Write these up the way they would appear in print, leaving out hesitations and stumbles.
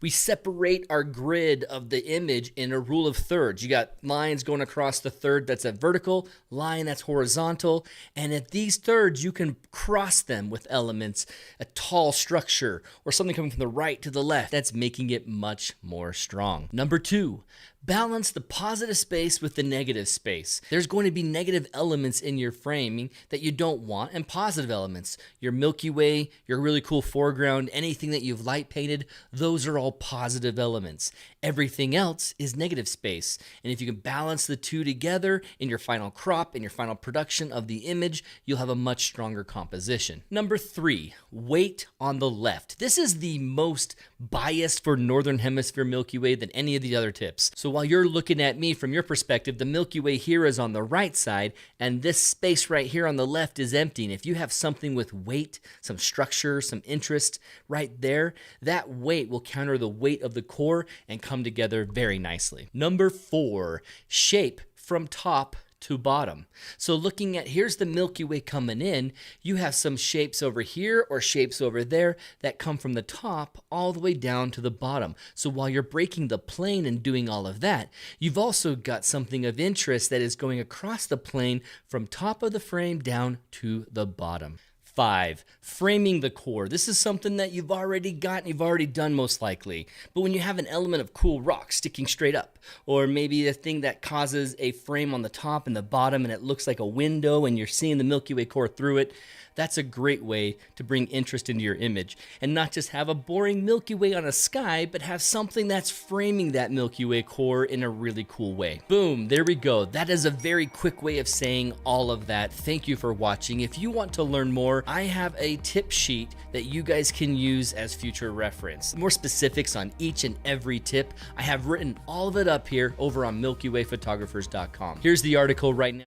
We separate our grid of the image in a rule of thirds. You got lines going across the third that's a vertical, line that's horizontal, and at these thirds you can cross them with elements, a tall structure, or something coming from the right to the left. That's making it much more strong. Number 2, balance the positive space with the negative space. There's going to be negative elements in your framing that you don't want, and positive elements. Your Milky Way, your really cool foreground, anything that you've light painted, those are all positive elements. Everything else is negative space. And if you can balance the two together in your final crop, in your final production of the image, you'll have a much stronger composition. Number 3, weight on the left. This is the most biased for Northern Hemisphere Milky Way than any of the other tips. So while you're looking at me from your perspective, the Milky Way here is on the right side, and this space right here on the left is empty. And if you have something with weight, some structure, some interest right there, that weight will counter the weight of the core and come together very nicely. Number 4, shape from top to bottom. So looking at, here's the Milky Way coming in, you have some shapes over here or shapes over there that come from the top all the way down to the bottom. So while you're breaking the plane and doing all of that, you've also got something of interest that is going across the plane from top of the frame down to the bottom. 5, framing the core. This is something that you've already got and you've already done most likely. But when you have an element of cool rock sticking straight up, or maybe a thing that causes a frame on the top and the bottom and it looks like a window and you're seeing the Milky Way core through it, that's a great way to bring interest into your image and not just have a boring Milky Way on a sky, but have something that's framing that Milky Way core in a really cool way. Boom, there we go. That is a very quick way of saying all of that. Thank you for watching. If you want to learn more, I have a tip sheet that you guys can use as future reference. More specifics on each and every tip, I have written all of it up here over on MilkyWayPhotographers.com. Here's the article right now.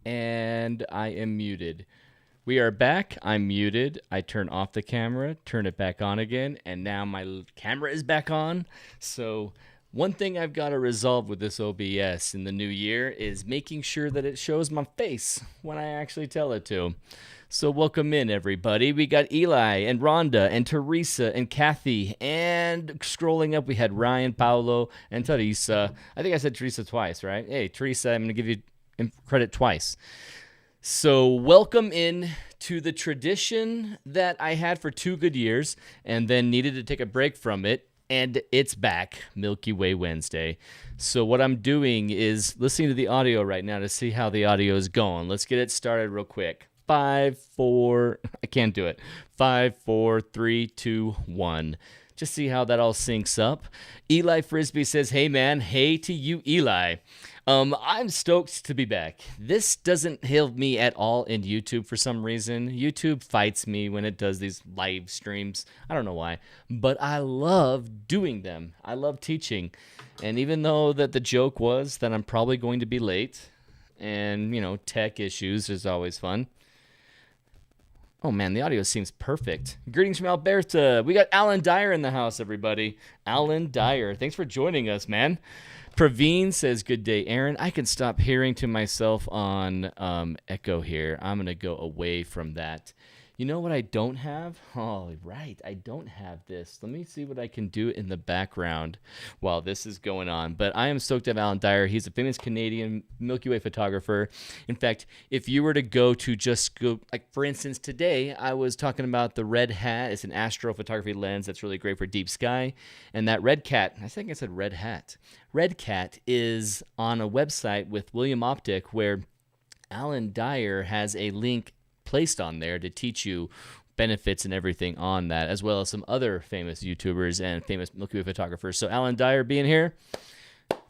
And I am muted. We are back. I'm muted. I turn off the camera, turn it back on again, and now my camera is back on. So one thing I've got to resolve with this OBS in the new year is making sure that it shows my face when I actually tell it to. So welcome in, everybody. We got Eli and Rhonda and Teresa and Kathy, and scrolling up we had Ryan, Paolo, and Teresa. I think I said Teresa twice, right? Hey, Teresa, I'm going to give you credit twice. So welcome in to the tradition that I had for 2 good years and then needed to take a break from it, and it's back, Milky Way Wednesday. So what I'm doing is listening to the audio right now to see how the audio is going. Let's get it started real quick. 5, 4, I can't do it. 5, 4, 3, 2, 1. Just see how that all syncs up. Eli Frisbee says, hey man, hey to you, Eli. I'm stoked to be back. This doesn't help me at all in YouTube for some reason. YouTube fights me when it does these live streams. I don't know why, but I love doing them. I love teaching. And even though that the joke was that I'm probably going to be late and, you know, tech issues is always fun. Oh man, the audio seems perfect. Greetings from Alberta. We got Alan Dyer in the house, everybody. Alan Dyer, thanks for joining us, man. Praveen says, good day, Aaron. I can stop hearing to myself on echo here. I'm going to go away from that. You know what I don't have? Oh, right. I don't have this. Let me see what I can do in the background while this is going on. But I am stoked to have Alan Dyer. He's a famous Canadian Milky Way photographer. In fact, if you were to go, like for instance, today I was talking about the Red Hat. It's an astrophotography lens that's really great for deep sky. And that Red Cat, I think I said Red Hat. Red Cat is on a website with William Optic where Alan Dyer has a link placed on there to teach you benefits and everything on that, as well as some other famous YouTubers and famous Milky Way photographers. So Alan Dyer being here,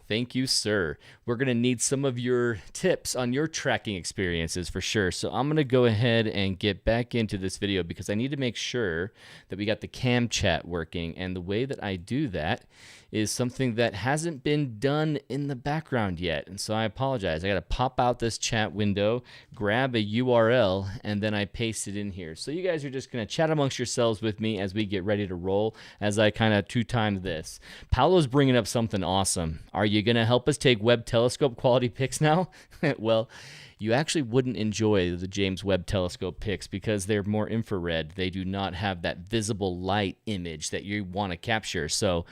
thank you, sir. We're going to need some of your tips on your tracking experiences for sure. So I'm going to go ahead and get back into this video because I need to make sure that we got the cam chat working. And the way that I do that is something that hasn't been done in the background yet. And so I apologize. I got to pop out this chat window, grab a URL, and then I paste it in here. So you guys are just going to chat amongst yourselves with me as we get ready to roll, as I kind of two-time this. Paolo's bringing up something awesome. Are you going to help us take Webb telescope quality pics now? Well, you actually wouldn't enjoy the James Webb Telescope pics because they're more infrared. They do not have that visible light image that you want to capture. So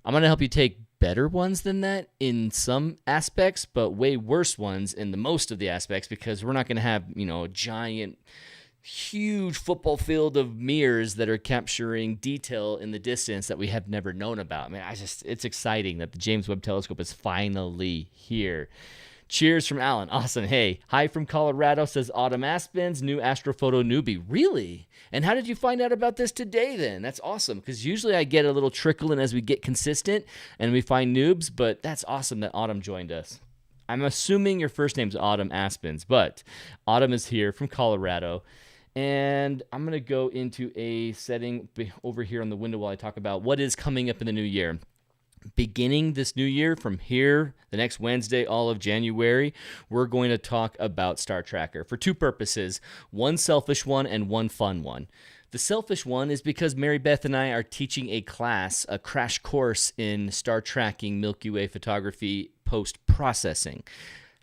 I'm going to help you take better ones than that in some aspects, but way worse ones in the most of the aspects, because we're not going to have, a giant, huge football field of mirrors that are capturing detail in the distance that we have never known about. I mean, it's exciting that the James Webb Telescope is finally here. Cheers from Alan. Awesome. Hey, hi from Colorado, says Autumn Aspens, new astrophoto newbie. Really? And how did you find out about this today then? That's awesome, because usually I get a little trickle in as we get consistent and we find noobs, but that's awesome that Autumn joined us. I'm assuming your first name's Autumn Aspens, but Autumn is here from Colorado. And I'm going to go into a setting over here on the window while I talk about what is coming up in the new year. Beginning this new year, from here, the next Wednesday, all of January, we're going to talk about Star Tracker for two purposes, one selfish one and one fun one. The selfish one is because Mary Beth and I are teaching a class, a crash course in star tracking Milky Way photography post-processing.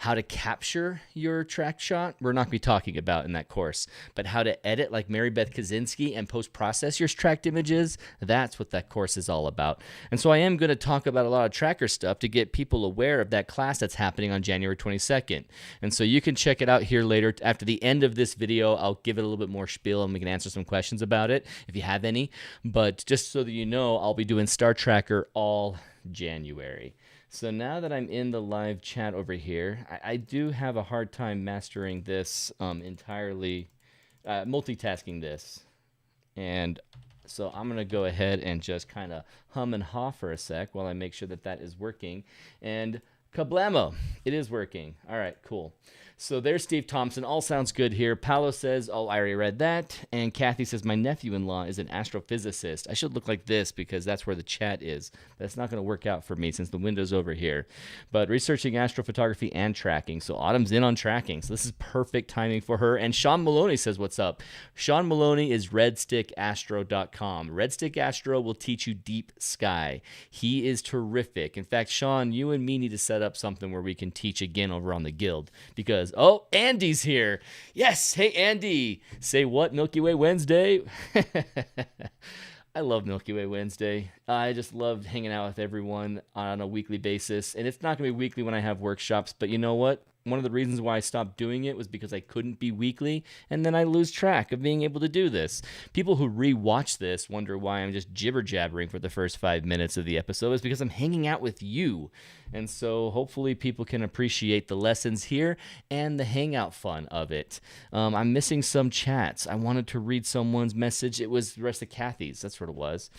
How to capture your track shot, we're not going to be talking about in that course, but how to edit like Mary Beth Kaczynski and post-process your tracked images, that's what that course is all about. And so I am going to talk about a lot of tracker stuff to get people aware of that class that's happening on January 22nd. And so you can check it out here later. After the end of this video, I'll give it a little bit more spiel and we can answer some questions about it if you have any. But just so that you know, I'll be doing Star Tracker all January. So now that I'm in the live chat over here, I do have a hard time mastering this entirely, multitasking this. And so I'm going to go ahead and just kind of hum and haw for a sec while I make sure that that is working. And kablamo, it is working. All right, cool. So there's Steve Thompson. All sounds good here. Paolo says, oh, I already read that. And Kathy says, my nephew-in-law is an astrophysicist. I should look like this because that's where the chat is. That's not going to work out for me since the window's over here. But researching astrophotography and tracking. So Autumn's in on tracking. So this is perfect timing for her. And Sean Maloney says, what's up? Sean Maloney is redstickastro.com. Redstick Astro will teach you deep sky. He is terrific. In fact, Sean, you and me need to set up something where we can teach again over on the Guild because oh, Andy's here. Yes. Hey, Andy. Say what? Milky Way Wednesday? I love Milky Way Wednesday. I just love hanging out with everyone on a weekly basis. And it's not going to be weekly when I have workshops, but you know what? One of the reasons why I stopped doing it was because I couldn't be weekly, and then I lose track of being able to do this. People who re-watch this wonder why I'm just jibber-jabbering for the first 5 minutes of the episode. It's because I'm hanging out with you. And so hopefully people can appreciate the lessons here and the hangout fun of it. I'm missing some chats. I wanted to read someone's message. It was the rest of Kathy's. That's what it was.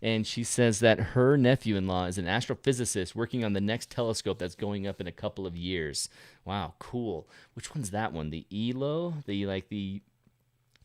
And she says that her nephew-in-law is an astrophysicist working on the next telescope that's going up in a couple of years. Wow, cool. Which one's that one? The ELO? The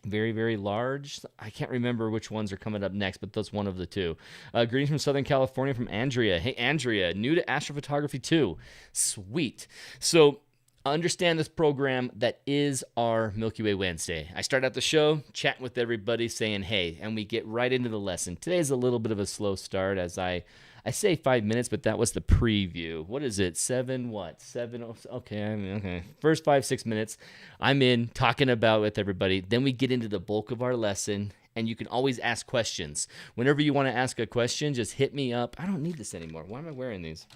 very, very large? I can't remember which ones are coming up next, but that's one of the two. Greetings from Southern California from Andrea. Hey, Andrea, new to astrophotography too. Sweet. So understand this program that is our Milky Way Wednesday. I start out the show chatting with everybody saying, hey, and we get right into the lesson. Today's a little bit of a slow start as I say 5 minutes, but that was the preview. What is it? Seven? Okay. First 5-6 minutes, I'm in talking about with everybody. Then we get into the bulk of our lesson, and you can always ask questions. Whenever you want to ask a question, just hit me up. I don't need this anymore. Why am I wearing these?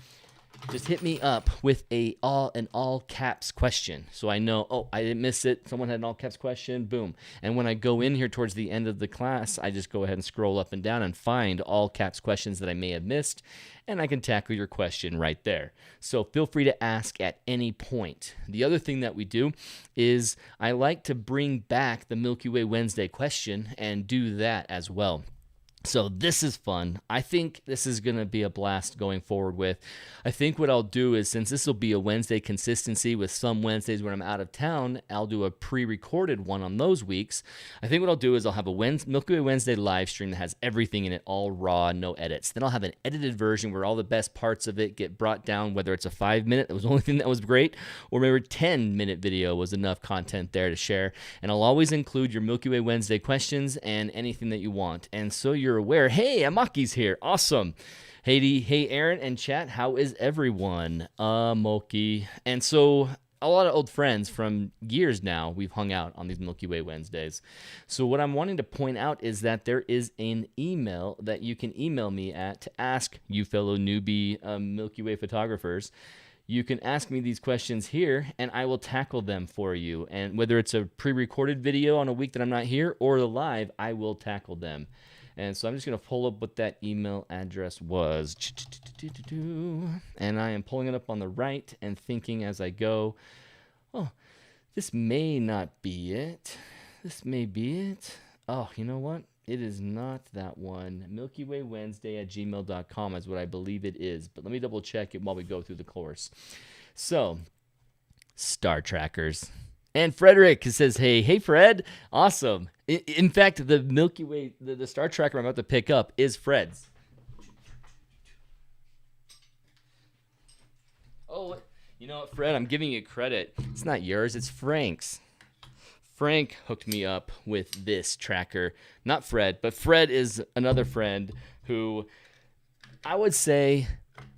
Just hit me up with an all caps question. So I know, oh, I didn't miss it. Someone had an all caps question. Boom. And when I go in here towards the end of the class, I just go ahead and scroll up and down and find all caps questions that I may have missed. And I can tackle your question right there. So feel free to ask at any point. The other thing that we do is I like to bring back the Milky Way Wednesday question and do that as well. So this is fun. I think this is going to be a blast going forward with. I think what I'll do is, since this will be a Wednesday consistency with some Wednesdays when I'm out of town, I'll do a pre-recorded one on those weeks. I think what I'll do is I'll have a Milky Way Wednesday live stream that has everything in it, all raw, no edits. Then I'll have an edited version where all the best parts of it get brought down, whether it's a 5-minute, that was the only thing that was great, or maybe a 10-minute video was enough content there to share. And I'll always include your Milky Way Wednesday questions and anything that you want. And so you're aware, hey, Amaki's here. Awesome. Hey, Aaron and chat, how is everyone? Moki. And so a lot of old friends from years now, we've hung out on these Milky Way Wednesdays. So what I'm wanting to point out is that there is an email that you can email me at to ask you fellow newbie Milky Way photographers. You can ask me these questions here, and I will tackle them for you. And whether it's a pre-recorded video on a week that I'm not here or the live, I will tackle them. And so I'm just going to pull up what that email address was. And I am pulling it up on the right and thinking as I go, oh, this may not be it. This may be it. Oh, you know what? It is not that one. Milky Way Wednesday at gmail.com is what I believe it is. But let me double check it while we go through the course. So, Star Trackers. And Frederick says, hey, Fred. Awesome. In fact, the Milky Way, the Star Tracker I'm about to pick up is Fred's. Oh, you know what, Fred? I'm giving you credit. It's not yours. It's Frank's. Frank hooked me up with this tracker. Not Fred, but Fred is another friend who I would say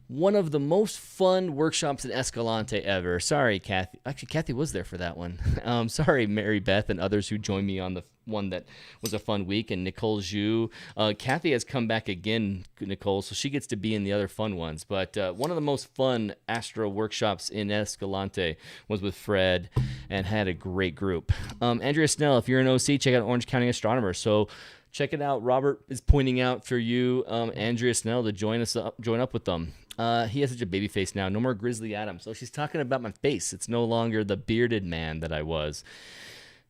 one of the most fun workshops in Escalante ever. Sorry, Kathy. Actually, Kathy was there for that one. Sorry, Mary Beth and others who joined me on the one that was a fun week, and Nicole Zhu. Kathy has come back again, Nicole, so she gets to be in the other fun ones. But one of the most fun Astro workshops in Escalante was with Fred, and had a great group. Andrea Snell, if you're an OC, check out Orange County Astronomer. So check it out. Robert is pointing out for you, Andrea Snell, to join up with them. He has such a baby face now. No more Grizzly Adams. So she's talking about my face. It's no longer the bearded man that I was.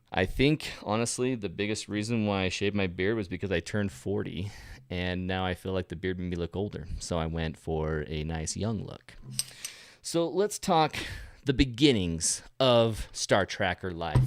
I think, honestly, the biggest reason why I shaved my beard was because I turned 40, and now I feel like the beard made me look older. So I went for a nice young look. So let's talk the beginnings of Star Tracker life.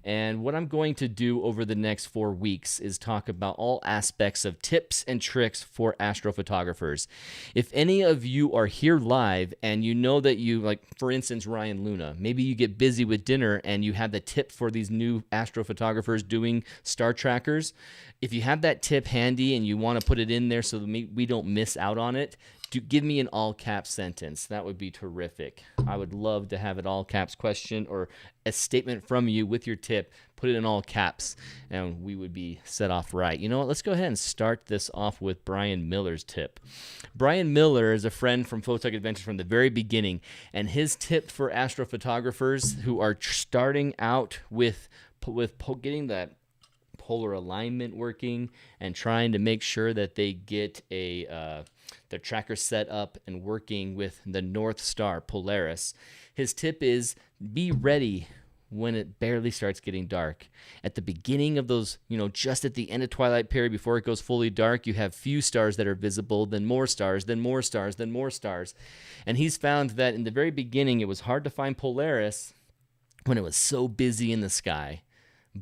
And what I'm going to do over the next 4 weeks is talk about all aspects of tips and tricks for astrophotographers. If any of you are here live and you know that you, like, for instance, Ryan Luna, maybe you get busy with dinner and you have the tip for these new astrophotographers doing star trackers. If you have that tip handy and you want to put it in there so that we don't miss out on it, give me an all caps sentence. That would be terrific. I would love to have an all caps question or a statement from you with your tip. Put it in all caps, and we would be set off right. You know what? Let's go ahead and start this off with Brian Miller's tip. Brian Miller is a friend from Photog Adventures from the very beginning, and his tip for astrophotographers who are starting out with getting that polar alignment working and trying to make sure that they get their tracker set up and working with the North Star, Polaris. His tip is be ready when it barely starts getting dark. At the beginning of those, just at the end of twilight period before it goes fully dark, you have few stars that are visible, then more stars, then more stars, then more stars. And he's found that in the very beginning, it was hard to find Polaris when it was so busy in the sky.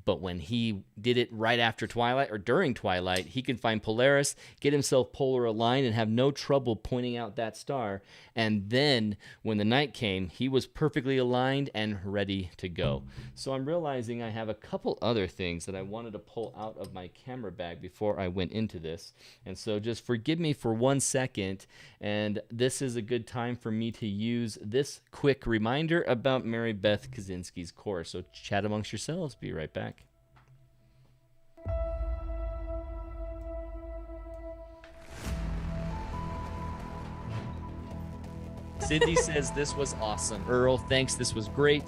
But when he did it right after twilight or during twilight, he could find Polaris, get himself polar aligned, and have no trouble pointing out that star. And then when the night came, he was perfectly aligned and ready to go. So I'm realizing I have a couple other things that I wanted to pull out of my camera bag before I went into this. And so just forgive me for 1 second. And this is a good time for me to use this quick reminder about Mary Beth Kaczynski's course. So chat amongst yourselves. Be right back. Cindy says this was awesome. Earl, thanks. This was great.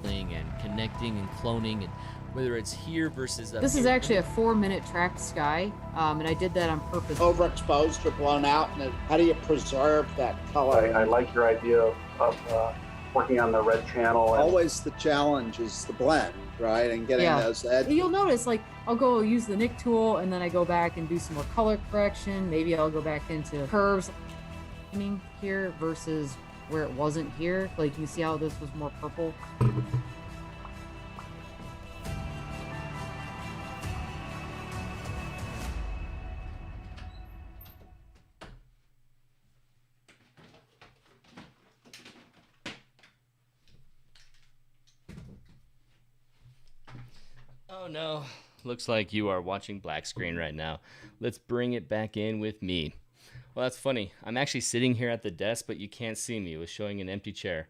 And connecting and cloning, and whether it's here versus up this here. is actually a 4-minute tracked sky, and I did that on purpose. Overexposed or blown out, and how do you preserve that color? I like your idea of working on the red channel. Always the challenge is the blend. right? And getting Yeah. those edges. You'll notice, like, I'll go use the Nick tool, and then I go back and do some more color correction. Maybe I'll go back into curves here versus where it wasn't here. Like, you see how this was more purple? Oh no, looks like you are watching black screen right now. Let's bring it back in with me. Well, that's funny. I'm actually sitting here at the desk, but you can't see me. It was showing an empty chair.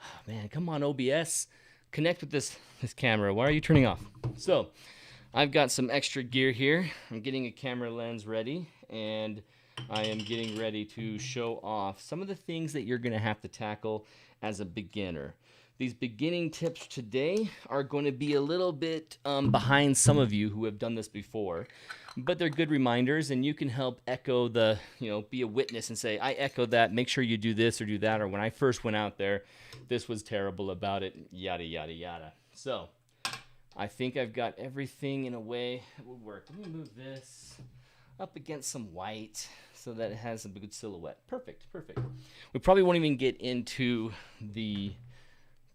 Oh, man, come on, OBS. Connect with this camera. Why are you turning off? So, I've got some extra gear here. I'm getting a camera lens ready, and I am getting ready to show off some of the things that you're going to have to tackle as a beginner. These beginning tips today are going to be a little bit behind some of you who have done this before, but they're good reminders, and you can help echo the, be a witness and say, I echo that, make sure you do this or do that, or when I first went out there, this was terrible about it, yada, yada, yada. So, I think I've got everything in a way that will work. Let me move this up against some white so that it has a good silhouette. Perfect, perfect. We probably won't even get into the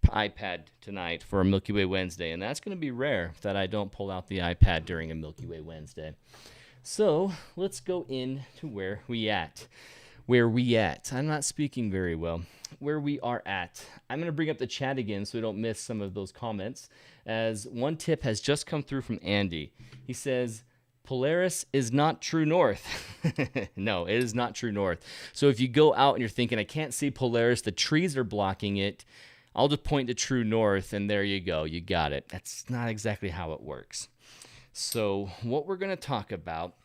iPad tonight for a Milky Way Wednesday, and that's going to be rare that I don't pull out the iPad during a Milky Way Wednesday. So let's go into where we at. I'm not speaking very well. Where we are at. I'm going to bring up the chat again so we don't miss some of those comments, as one tip has just come through from Andy. He says, Polaris is not true north. No, it is not true north. So if you go out and you're thinking, I can't see Polaris, the trees are blocking it, I'll just point to true north, and there you go. You got it. That's not exactly how it works. So what we're going to talk about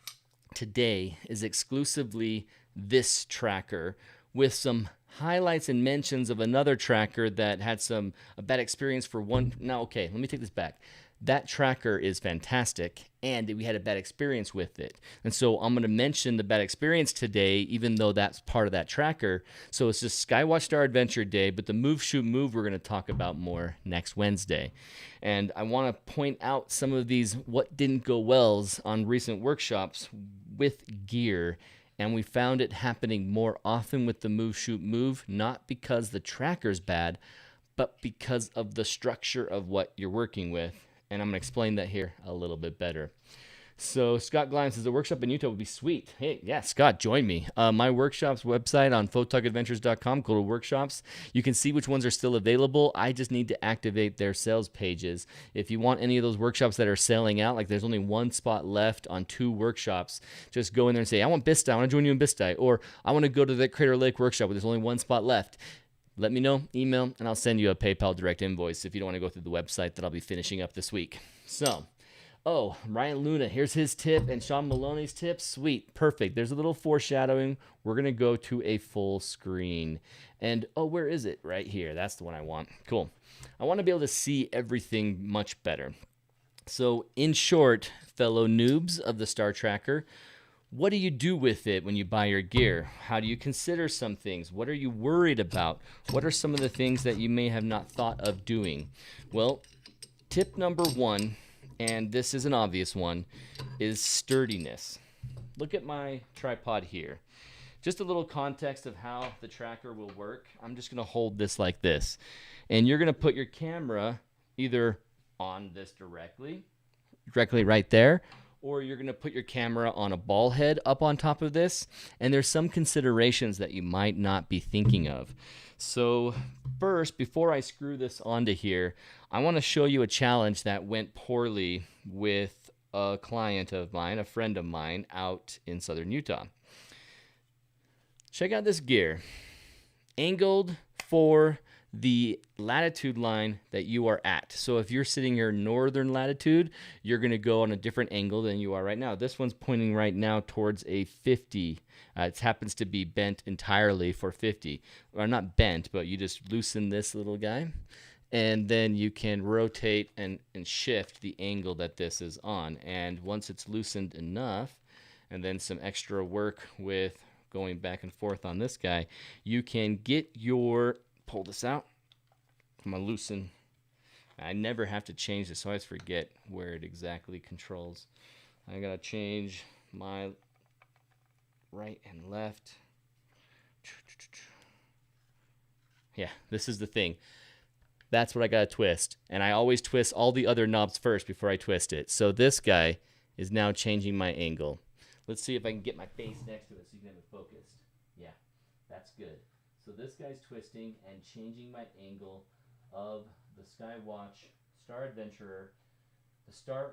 today is exclusively this tracker with some highlights and mentions of another tracker that had a bad experience for one. Now, okay, let me take this back. That tracker is fantastic, and we had a bad experience with it. And so I'm going to mention the bad experience today, even though that's part of that tracker. So it's just Skywatch Star Adventure Day, but the Move, Shoot, Move we're going to talk about more next Wednesday. And I want to point out some of these what didn't go wells on recent workshops with gear. And we found it happening more often with the Move, Shoot, Move, not because the tracker's bad, but because of the structure of what you're working with. And I'm going to explain that here a little bit better. So Scott Gleim says the workshop in Utah would be sweet. Hey, yeah, Scott, join me. My workshops website on photography.com, go to workshops. You can see which ones are still available. I just need to activate their sales pages. If you want any of those workshops that are selling out, like there's only one spot left on 2 workshops, just go in there and say, I want Bistai, I want to join you in Bistai, or I want to go to the Crater Lake workshop where there's only one spot left. Let me know, email, and I'll send you a PayPal direct invoice if you don't want to go through the website that I'll be finishing up this week. So, Ryan Luna, here's his tip, and Sean Maloney's tip. Sweet, perfect. There's a little foreshadowing. We're going to go to a full screen. And, where is it? Right here. That's the one I want. Cool. I want to be able to see everything much better. So, in short, fellow noobs of the Star Tracker, what do you do with it when you buy your gear? How do you consider some things? What are you worried about? What are some of the things that you may have not thought of doing? Well, tip number 1, and this is an obvious one, is sturdiness. Look at my tripod here. Just a little context of how the tracker will work. I'm just going to hold this like this. And you're going to put your camera either on this directly right there, or you're going to put your camera on a ball head up on top of this, and there's some considerations that you might not be thinking of. So first, before I screw this onto here, I want to show you a challenge that went poorly with a client of mine, a friend of mine out in southern Utah. Check out this gear. Angled for the latitude line that you are at. So if you're sitting here northern latitude, you're going to go on a different angle than you are right now. This one's pointing right now towards a 50. It happens to be bent entirely for 50. Or not bent, but you just loosen this little guy, and then you can rotate and shift the angle that this is on. And once it's loosened enough, and then some extra work with going back and forth on this guy, you can get your, pull this out. I'm going to loosen I never have to change this, so I always forget where it exactly controls. I gotta change my right and left. Yeah, this is the thing. That's what I gotta twist. And I always twist all the other knobs first before I twist it. So this guy is now changing my angle. Let's see if I can get my face next to it so you can have it focused. Yeah, that's good. So this guy's twisting and changing my angle of the Skywatch Star Adventurer. The Star...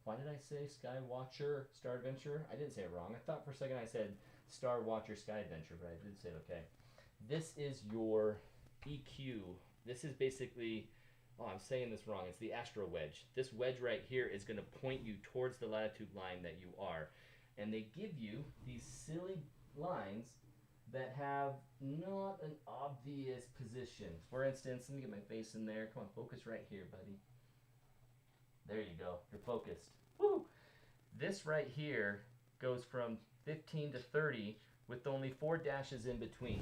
Why did I say Skywatcher Star Adventurer? I didn't say it wrong. I thought for a second I said Star Watcher Sky Adventure, but I did say it okay. This is your EQ. This is basically... Oh, I'm saying this wrong. It's the Astro Wedge. This wedge right here is going to point you towards the latitude line that you are. And they give you these silly lines that have not an obvious position. For instance, let me get my face in there. Come on, focus right here, buddy. There you go. You're focused. Woo! This right here goes from 15 to 30 with only 4 dashes in between.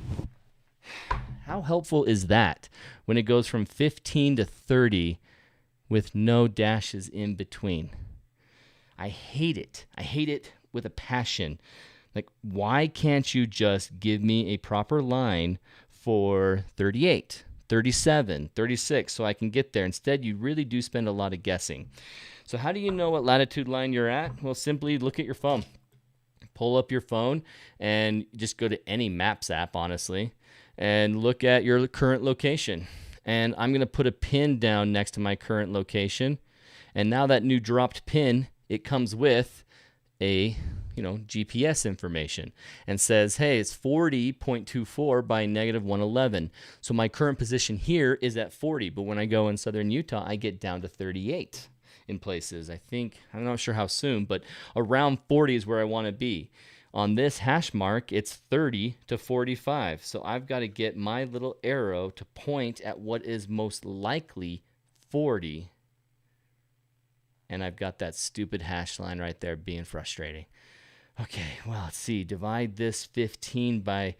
How helpful is that when it goes from 15 to 30 with no dashes in between? I hate it. I hate it with a passion. Like, why can't you just give me a proper line for 38, 37, 36 so I can get there? Instead, you really do spend a lot of guessing. So how do you know what latitude line you're at? Well, simply look at your phone. Pull up your phone and just go to any Maps app, honestly, and look at your current location. And I'm going to put a pin down next to my current location. And now that new dropped pin, it comes with a GPS information and says, hey, it's 40.24 by -111. So my current position here is at 40, but when I go in southern Utah, I get down to 38 in places. I'm not sure how soon, but around 40 is where I want to be. On this hash mark, it's 30 to 45. So I've got to get my little arrow to point at what is most likely 40. And I've got that stupid hash line right there being frustrating. Okay, well, let's see. Divide this 15 by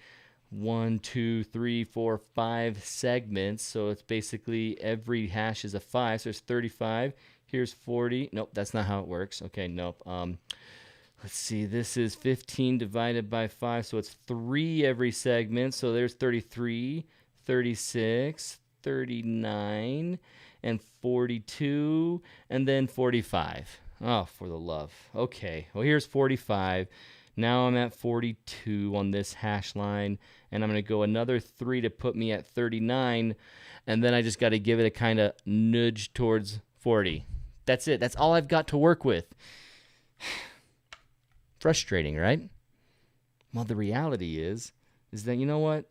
1, 2, 3, 4, 5 segments. So it's basically every hash is a 5. So there's 35. Here's 40. Nope, that's not how it works. Okay, nope. Let's see. This is 15 divided by 5. So it's 3 every segment. So there's 33, 36, 39, and 42, and then 45. Oh, for the love. Okay, well, here's 45. Now I'm at 42 on this hash line, and I'm going to go another 3 to put me at 39, and then I just got to give it a kind of nudge towards 40. That's it. That's all I've got to work with. Frustrating, right? Well, the reality is that, you know what?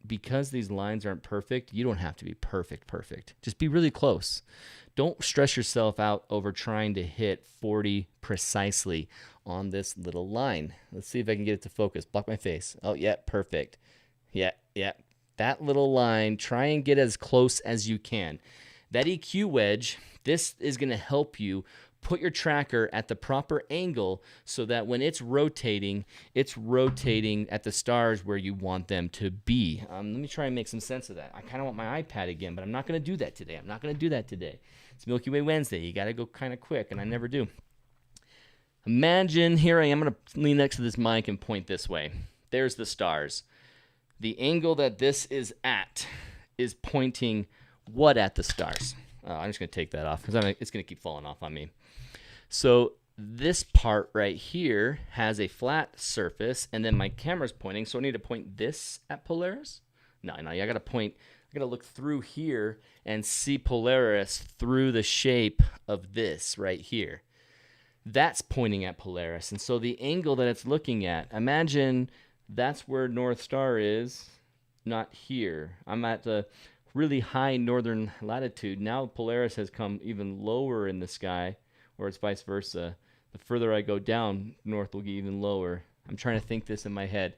Because these lines aren't perfect, you don't have to be perfect. Just be really close. Don't stress yourself out over trying to hit 40 precisely on this little line. Let's see if I can get it to focus. Block my face. Oh, yeah, perfect. Yeah. That little line, try and get as close as you can. That EQ wedge, this is going to help you put your tracker at the proper angle so that when it's rotating at the stars where you want them to be. Let me try and make some sense of that. I kind of want my iPad again, but I'm not going to do that today. It's Milky Way Wednesday. You got to go kind of quick, and I never do. Imagine, here I am. I'm going to lean next to this mic and point this way. There's the stars. The angle that this is at is pointing what at the stars? I'm just going to take that off because it's going to keep falling off on me. So this part right here has a flat surface, and then my camera's pointing, so I need to point this at Polaris? No, I got to look through here and see Polaris through the shape of this right here. That's pointing at Polaris, and so the angle that it's looking at, imagine that's where North Star is, not here. I'm at the really high northern latitude. Now Polaris has come even lower in the sky, or it's vice versa. The further I go down, north will get even lower. I'm trying to think this in my head.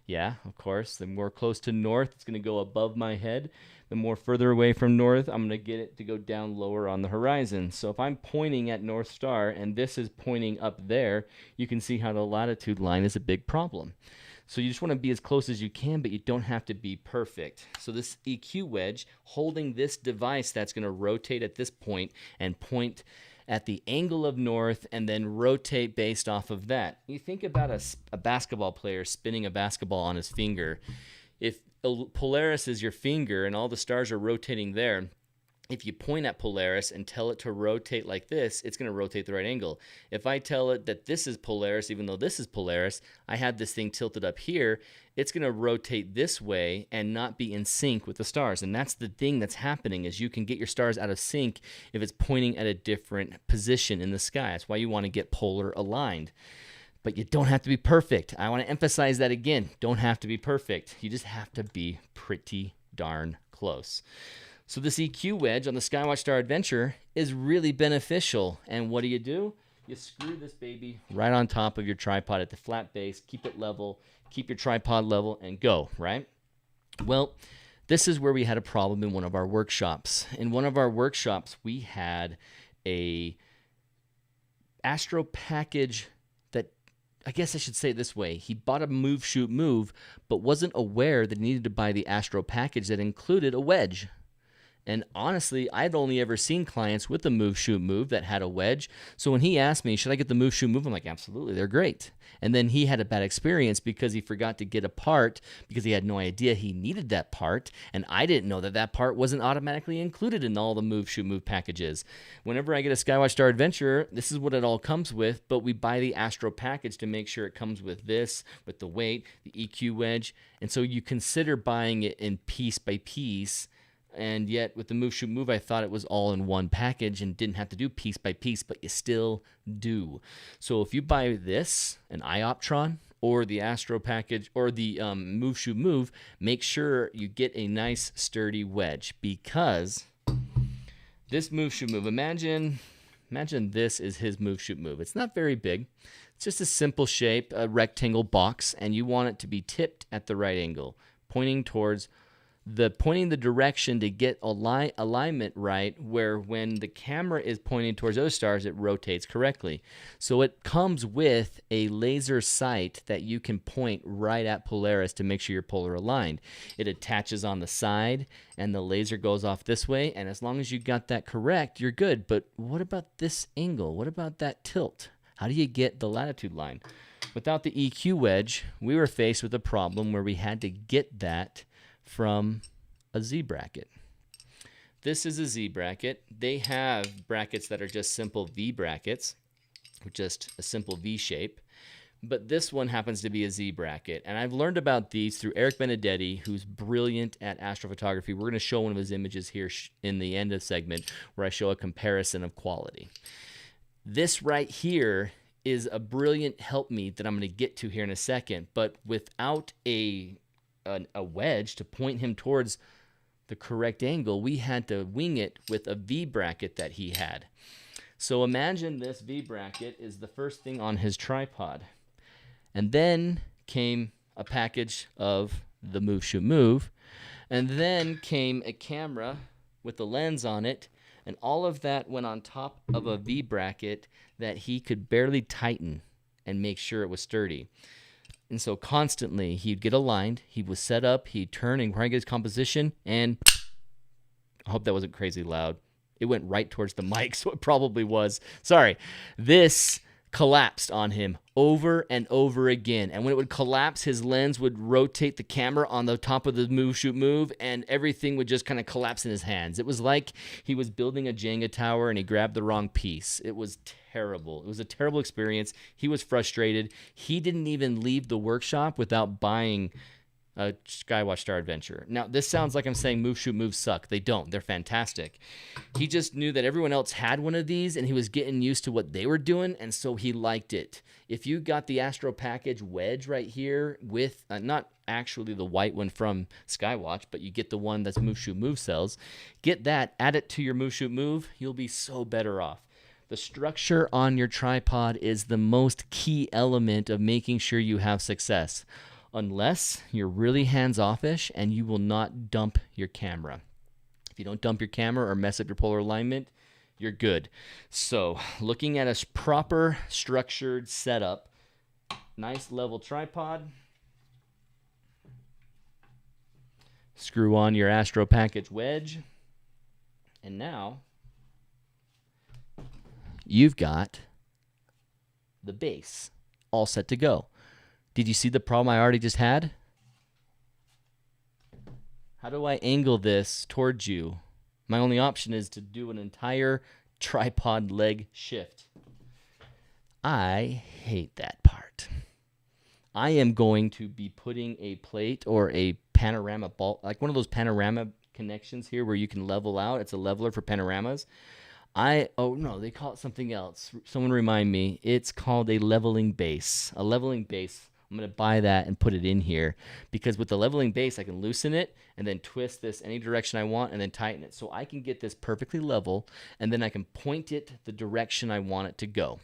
Yeah, of course, the more close to north, it's going to go above my head. The more further away from north, I'm going to get it to go down lower on the horizon. So if I'm pointing at North Star and this is pointing up there, you can see how the latitude line is a big problem. So you just want to be as close as you can, but you don't have to be perfect. So this EQ wedge holding this device that's going to rotate at this point and point at the angle of north and then rotate based off of that. You think about a basketball player spinning a basketball on his finger. If Polaris is your finger and all the stars are rotating there, if you point at Polaris and tell it to rotate like this, it's going to rotate the right angle. If I tell it that this is Polaris, even though this is Polaris, I had this thing tilted up here, it's going to rotate this way and not be in sync with the stars. And that's the thing that's happening, is you can get your stars out of sync if it's pointing at a different position in the sky. That's why you want to get polar aligned. But you don't have to be perfect. I want to emphasize that again. Don't have to be perfect. You just have to be pretty darn close. So this EQ wedge on the Skywatch Star Adventure is really beneficial. And what do? You screw this baby right on top of your tripod at the flat base, keep it level, keep your tripod level, and go, right? Well, this is where we had a problem in one of our workshops. In one of our workshops, we had a Astro package that, I guess I should say it this way. He bought a move, shoot, move, but wasn't aware that he needed to buy the Astro package that included a wedge. And honestly, I'd only ever seen clients with a move, shoot, move that had a wedge. So when he asked me, should I get the move, shoot, move? I'm like, absolutely, they're great. And then he had a bad experience because he forgot to get a part because he had no idea he needed that part. And I didn't know that that part wasn't automatically included in all the move, shoot, move packages. Whenever I get a Skywatch Star Adventure, this is what it all comes with, but we buy the Astro package to make sure it comes with this, with the weight, the EQ wedge. And so you consider buying it in piece by piece. And yet with the move, shoot, move, I thought it was all in one package and didn't have to do piece by piece, but you still do. So if you buy this, an Ioptron, or the Astro package, or the move, shoot, move, make sure you get a nice sturdy wedge, because this move, shoot, move, imagine this is his move, shoot, move. It's not very big. It's just a simple shape, a rectangle box, and you want it to be tipped at the right angle, pointing the direction to get alignment right, where when the camera is pointing towards those stars, it rotates correctly. So it comes with a laser sight that you can point right at Polaris to make sure you're polar aligned. It attaches on the side, and the laser goes off this way, and as long as you got that correct, you're good. But what about this angle? What about that tilt? How do you get the latitude line? Without the EQ wedge, we were faced with a problem where we had to get that from a Z bracket. This is a Z bracket. They have brackets that are just simple V brackets, just a simple V shape, but this one happens to be a Z bracket. And I've learned about these through Eric Benedetti, who's brilliant at astrophotography. We're going to show one of his images here in the end of the segment where I show a comparison of quality. This right here is a brilliant helpmeet that I'm going to get to here in a second, but without a wedge to point him towards the correct angle, we had to wing it with a V bracket that he had. So imagine this V bracket is the first thing on his tripod. And then came a package of the move, shoot, move. And then came a camera with a lens on it. And all of that went on top of a V bracket that he could barely tighten and make sure it was sturdy. And so constantly he'd get aligned, he was set up, he'd turn and try to get his composition, and I hope that wasn't crazy loud. It went right towards the mic, so it probably was. Sorry. This collapsed on him over and over again. And when it would collapse, his lens would rotate the camera on the top of the move, shoot, move, and everything would just kind of collapse in his hands. It was like he was building a Jenga tower and he grabbed the wrong piece. It was terrible. It was a terrible experience. He was frustrated. He didn't even leave the workshop without buying a Skywatch Star Adventure. Now, this sounds like I'm saying move, shoot, move suck. They don't. They're fantastic. He just knew that everyone else had one of these, and he was getting used to what they were doing, and so he liked it. If you got the Astro package wedge right here with, not actually the white one from Skywatch, but you get the one that's move, shoot, move sells, get that, add it to your move, shoot, move, you'll be so better off. The structure on your tripod is the most key element of making sure you have success. Unless you're really hands-offish and you will not dump your camera. If you don't dump your camera or mess up your polar alignment, you're good. So, looking at a proper structured setup, nice level tripod, Screw on your Astro Package wedge. And now you've got the base all set to go. Did you see the problem I already just had? How do I angle this towards you? My only option is to do an entire tripod leg shift. I hate that part. I am going to be putting a plate or a panorama ball, like one of those panorama connections here where you can level out. It's a leveler for panoramas. Oh no, they call it something else. Someone remind me. It's called a leveling base. A leveling base. I'm going to buy that and put it in here because with the leveling base, I can loosen it and then twist this any direction I want and then tighten it. So I can get this perfectly level and then I can point it the direction I want it to go,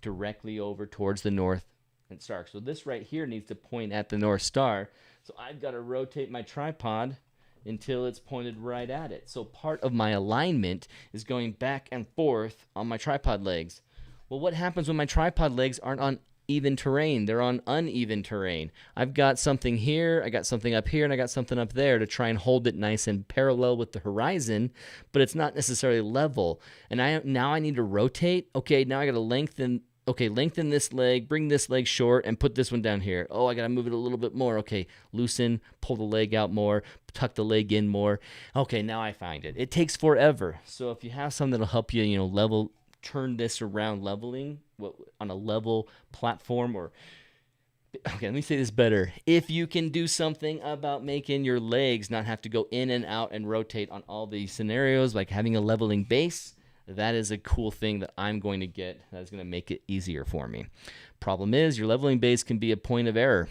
directly over towards the north and star. So this right here needs to point at the North Star. So I've got to rotate my tripod until it's pointed right at it. So part of my alignment is going back and forth on my tripod legs. Well, what happens when my tripod legs aren't on even terrain? They're on uneven terrain. I've got something here, I got something up here, and I got something up there to try and hold it nice and parallel with the horizon, but it's not necessarily level. And now I need to rotate. Okay, now I got to lengthen this leg, bring this leg short, and put this one down here. Oh, I got to move it a little bit more. Okay, loosen, pull the leg out more, tuck the leg in more. Okay, now I find it. It takes forever. So if you have something that'll help you, level, turn this around leveling on a level platform okay, let me say this better. If you can do something about making your legs not have to go in and out and rotate on all these scenarios, like having a leveling base, that is a cool thing that I'm going to get that is going to make it easier for me. Problem is, your leveling base can be a point of error.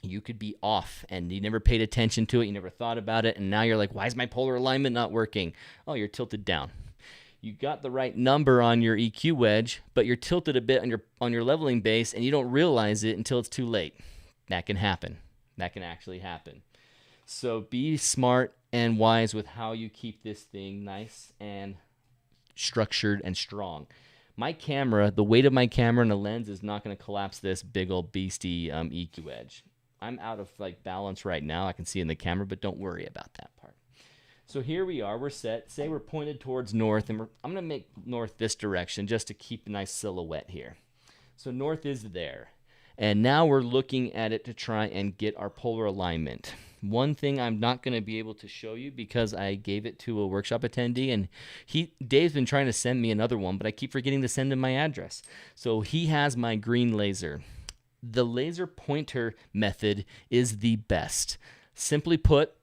You could be off and you never paid attention to it, you never thought about it, and now you're like, why is my polar alignment not working? Oh, you're tilted down. You got the right number on your EQ wedge, but you're tilted a bit on your leveling base and you don't realize it until it's too late. That can happen. That can actually happen. So be smart and wise with how you keep this thing nice and structured and strong. My camera, the weight of my camera and the lens is not going to collapse this big old beastie EQ edge. I'm out of balance right now. I can see in the camera, but don't worry about that part. So here we are. We're set. Say we're pointed towards north, and I'm going to make north this direction just to keep a nice silhouette here. So north is there. And now we're looking at it to try and get our polar alignment. One thing I'm not going to be able to show you because I gave it to a workshop attendee, and Dave's been trying to send me another one, but I keep forgetting to send him my address. So he has my green laser. The laser pointer method is the best. Simply put,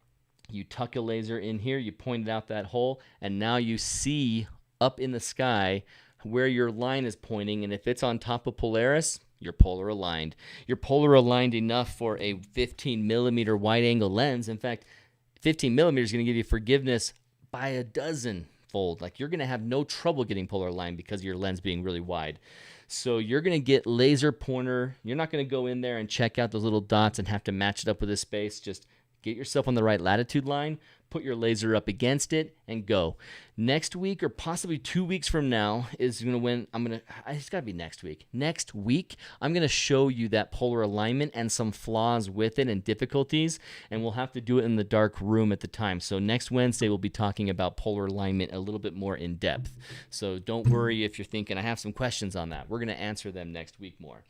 you tuck a laser in here, you point it out that hole, and now you see up in the sky where your line is pointing, and if it's on top of Polaris, you're polar aligned. You're polar aligned enough for a 15 millimeter wide angle lens. In fact, 15 millimeters is going to give you forgiveness by a dozen-fold. You're going to have no trouble getting polar aligned because of your lens being really wide. So you're going to get laser pointer. You're not going to go in there and check out those little dots and have to match it up with a space. Just get yourself on the right latitude line, put your laser up against it, and go. Next week, or possibly 2 weeks from now, is going to when it's got to be next week. Next week, I'm going to show you that polar alignment and some flaws with it and difficulties, and we'll have to do it in the dark room at the time. So next Wednesday, we'll be talking about polar alignment a little bit more in depth. So don't worry if you're thinking, I have some questions on that. We're going to answer them next week more.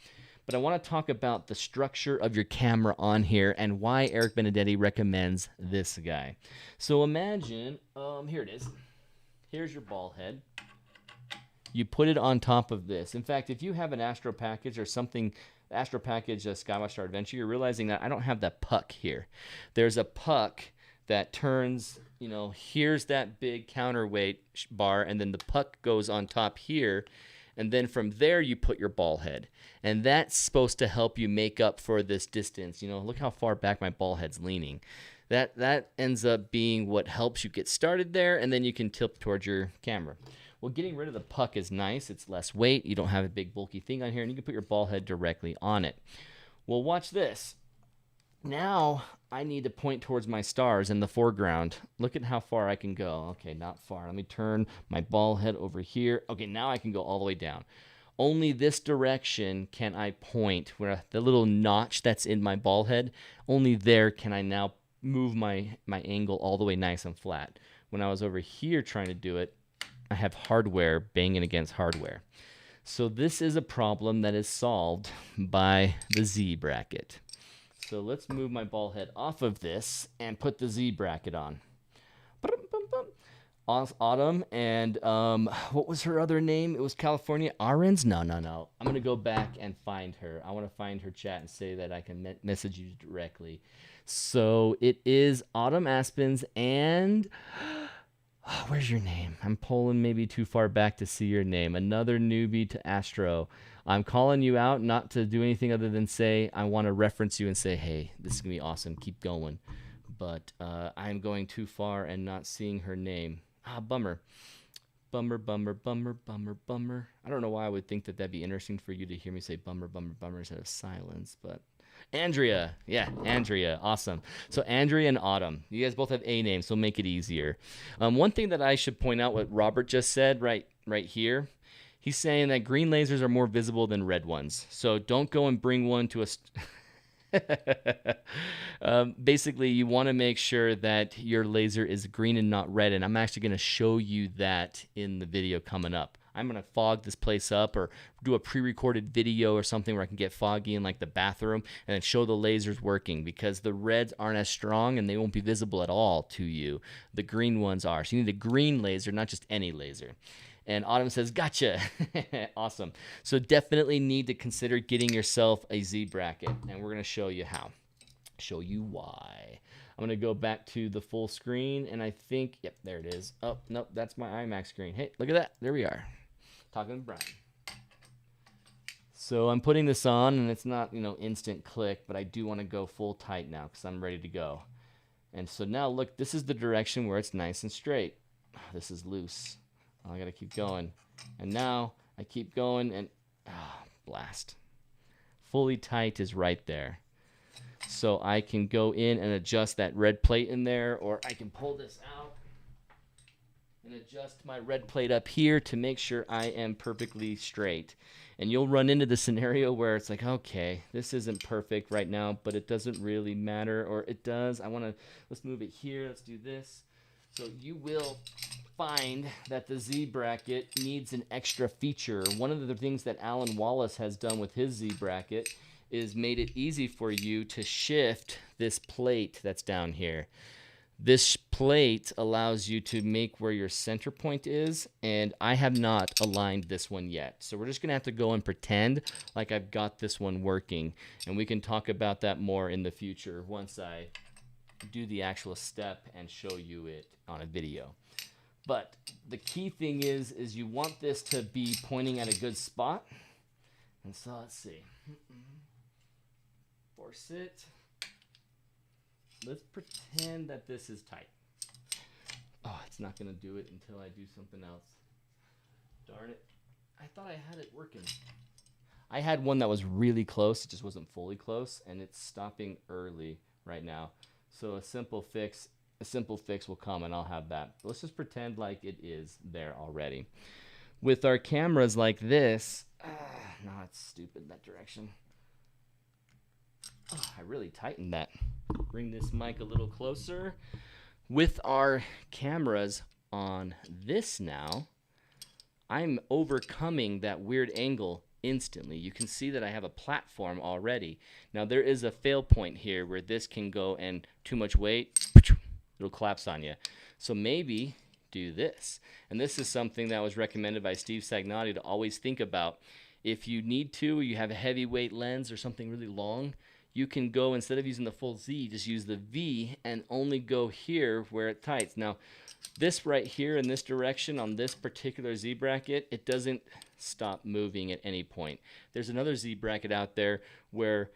But I want to talk about the structure of your camera on here and why Eric Benedetti recommends this guy. So imagine, here it is. Here's your ball head. You put it on top of this. In fact, if you have an Astro Package or something, Astro Package Skywatch Star Adventure, you're realizing that I don't have that puck here. There's a puck that turns, here's that big counterweight bar, and then the puck goes on top here. And then from there, you put your ball head. And that's supposed to help you make up for this distance. Look how far back my ball head's leaning. That ends up being what helps you get started there, and then you can tilt towards your camera. Well, getting rid of the puck is nice. It's less weight. You don't have a big bulky thing on here, and you can put your ball head directly on it. Well, watch this. Now I need to point towards my stars in the foreground. Look at how far I can go. Okay, not far. Let me turn my ball head over here. Okay, now I can go all the way down. Only this direction can I point, where the little notch that's in my ball head, only there can I now, move my angle all the way nice and flat. When I was over here trying to do it, I have hardware banging against hardware. So this is a problem that is solved by the Z bracket. So let's move my ball head off of this and put the Z bracket on. Autumn and what was her other name? It was California Arens? No. I'm going to go back and find her. I want to find her chat and say that I can message you directly. So it is Autumn Aspens and... where's your name? I'm pulling maybe too far back to see your name. Another newbie to Astro. I'm calling you out not to do anything other than say I want to reference you and say, hey, this is going to be awesome. Keep going. But I'm going too far and not seeing her name. Bummer. Bummer. I don't know why I would think that that'd be interesting for you to hear me say bummer instead of silence, but... Andrea. Yeah, Andrea. Awesome. So Andrea and Autumn. You guys both have A names, so make it easier. One thing that I should point out what Robert just said right here. He's saying that green lasers are more visible than red ones. So don't go and bring one to a... basically, you want to make sure that your laser is green and not red, and I'm actually going to show you that in the video coming up. I'm going to fog this place up or do a pre-recorded video or something where I can get foggy in like the bathroom and then show the lasers working, because the reds aren't as strong and they won't be visible at all to you. The green ones are. So you need a green laser, not just any laser. And Autumn says, gotcha. Awesome. So definitely need to consider getting yourself a Z bracket, and we're going to show you how. Show you why. I'm going to go back to the full screen, and I think, yep, there it is. Oh, nope, that's my IMAX screen. Hey, look at that. There we are. Talking with Brian. So I'm putting this on, and it's not, instant click, but I do want to go full tight now because I'm ready to go. And so now, look, this is the direction where it's nice and straight. This is loose. I got to keep going. And now I keep going, and blast. Fully tight is right there. So I can go in and adjust that red plate in there, or I can pull this out and adjust my red plate up here to make sure I am perfectly straight. And you'll run into the scenario where it's like, okay, this isn't perfect right now, but it doesn't really matter, or it does. Let's move it here. Let's do this. So you will find that the Z bracket needs an extra feature. One of the things that Alan Wallace has done with his Z bracket is made it easy for you to shift this plate that's down here. This plate allows you to make where your center point is, and I have not aligned this one yet. So we're just going to have to go and pretend like I've got this one working, and we can talk about that more in the future once I do the actual step and show you it on a video. But the key thing is you want this to be pointing at a good spot. And so let's see. Force it. Let's pretend that this is tight. Oh, it's not going to do it until I do something else. Darn it. I thought I had it working. I had one that was really close. It just wasn't fully close, and it's stopping early right now. So a simple fix will come, and I'll have that. But let's just pretend like it is there already. With our cameras like this, no, it's stupid, that direction. Oh, I really tightened that. Bring this mic a little closer. With our cameras on this now, I'm overcoming that weird angle instantly. You can see that I have a platform already. Now there is a fail point here where this can go, and too much weight, it'll collapse on you. So maybe do this. And this is something that was recommended by Steve Sagnotti to always think about. If you need to, or you have a heavyweight lens or something really long, you can go, instead of using the full Z, just use the V and only go here where it tights. Now, this right here in this direction on this particular Z bracket, it doesn't stop moving at any point. There's another Z bracket out there where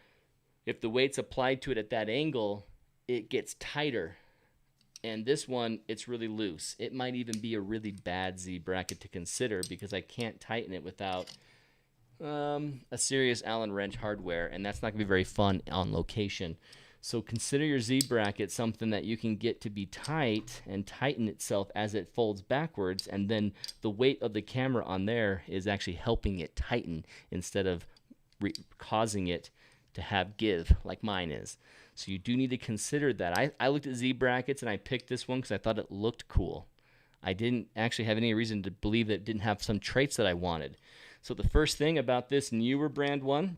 if the weight's applied to it at that angle, it gets tighter. And this one, it's really loose. It might even be a really bad Z bracket to consider because I can't tighten it without a serious Allen wrench hardware, and that's not going to be very fun on location. So consider your Z bracket something that you can get to be tight and tighten itself as it folds backwards, and then the weight of the camera on there is actually helping it tighten instead of causing it to have give like mine is. So you do need to consider that. I looked at Z brackets and I picked this one because I thought it looked cool. I didn't actually have any reason to believe that it didn't have some traits that I wanted. So the first thing about this Newer brand one,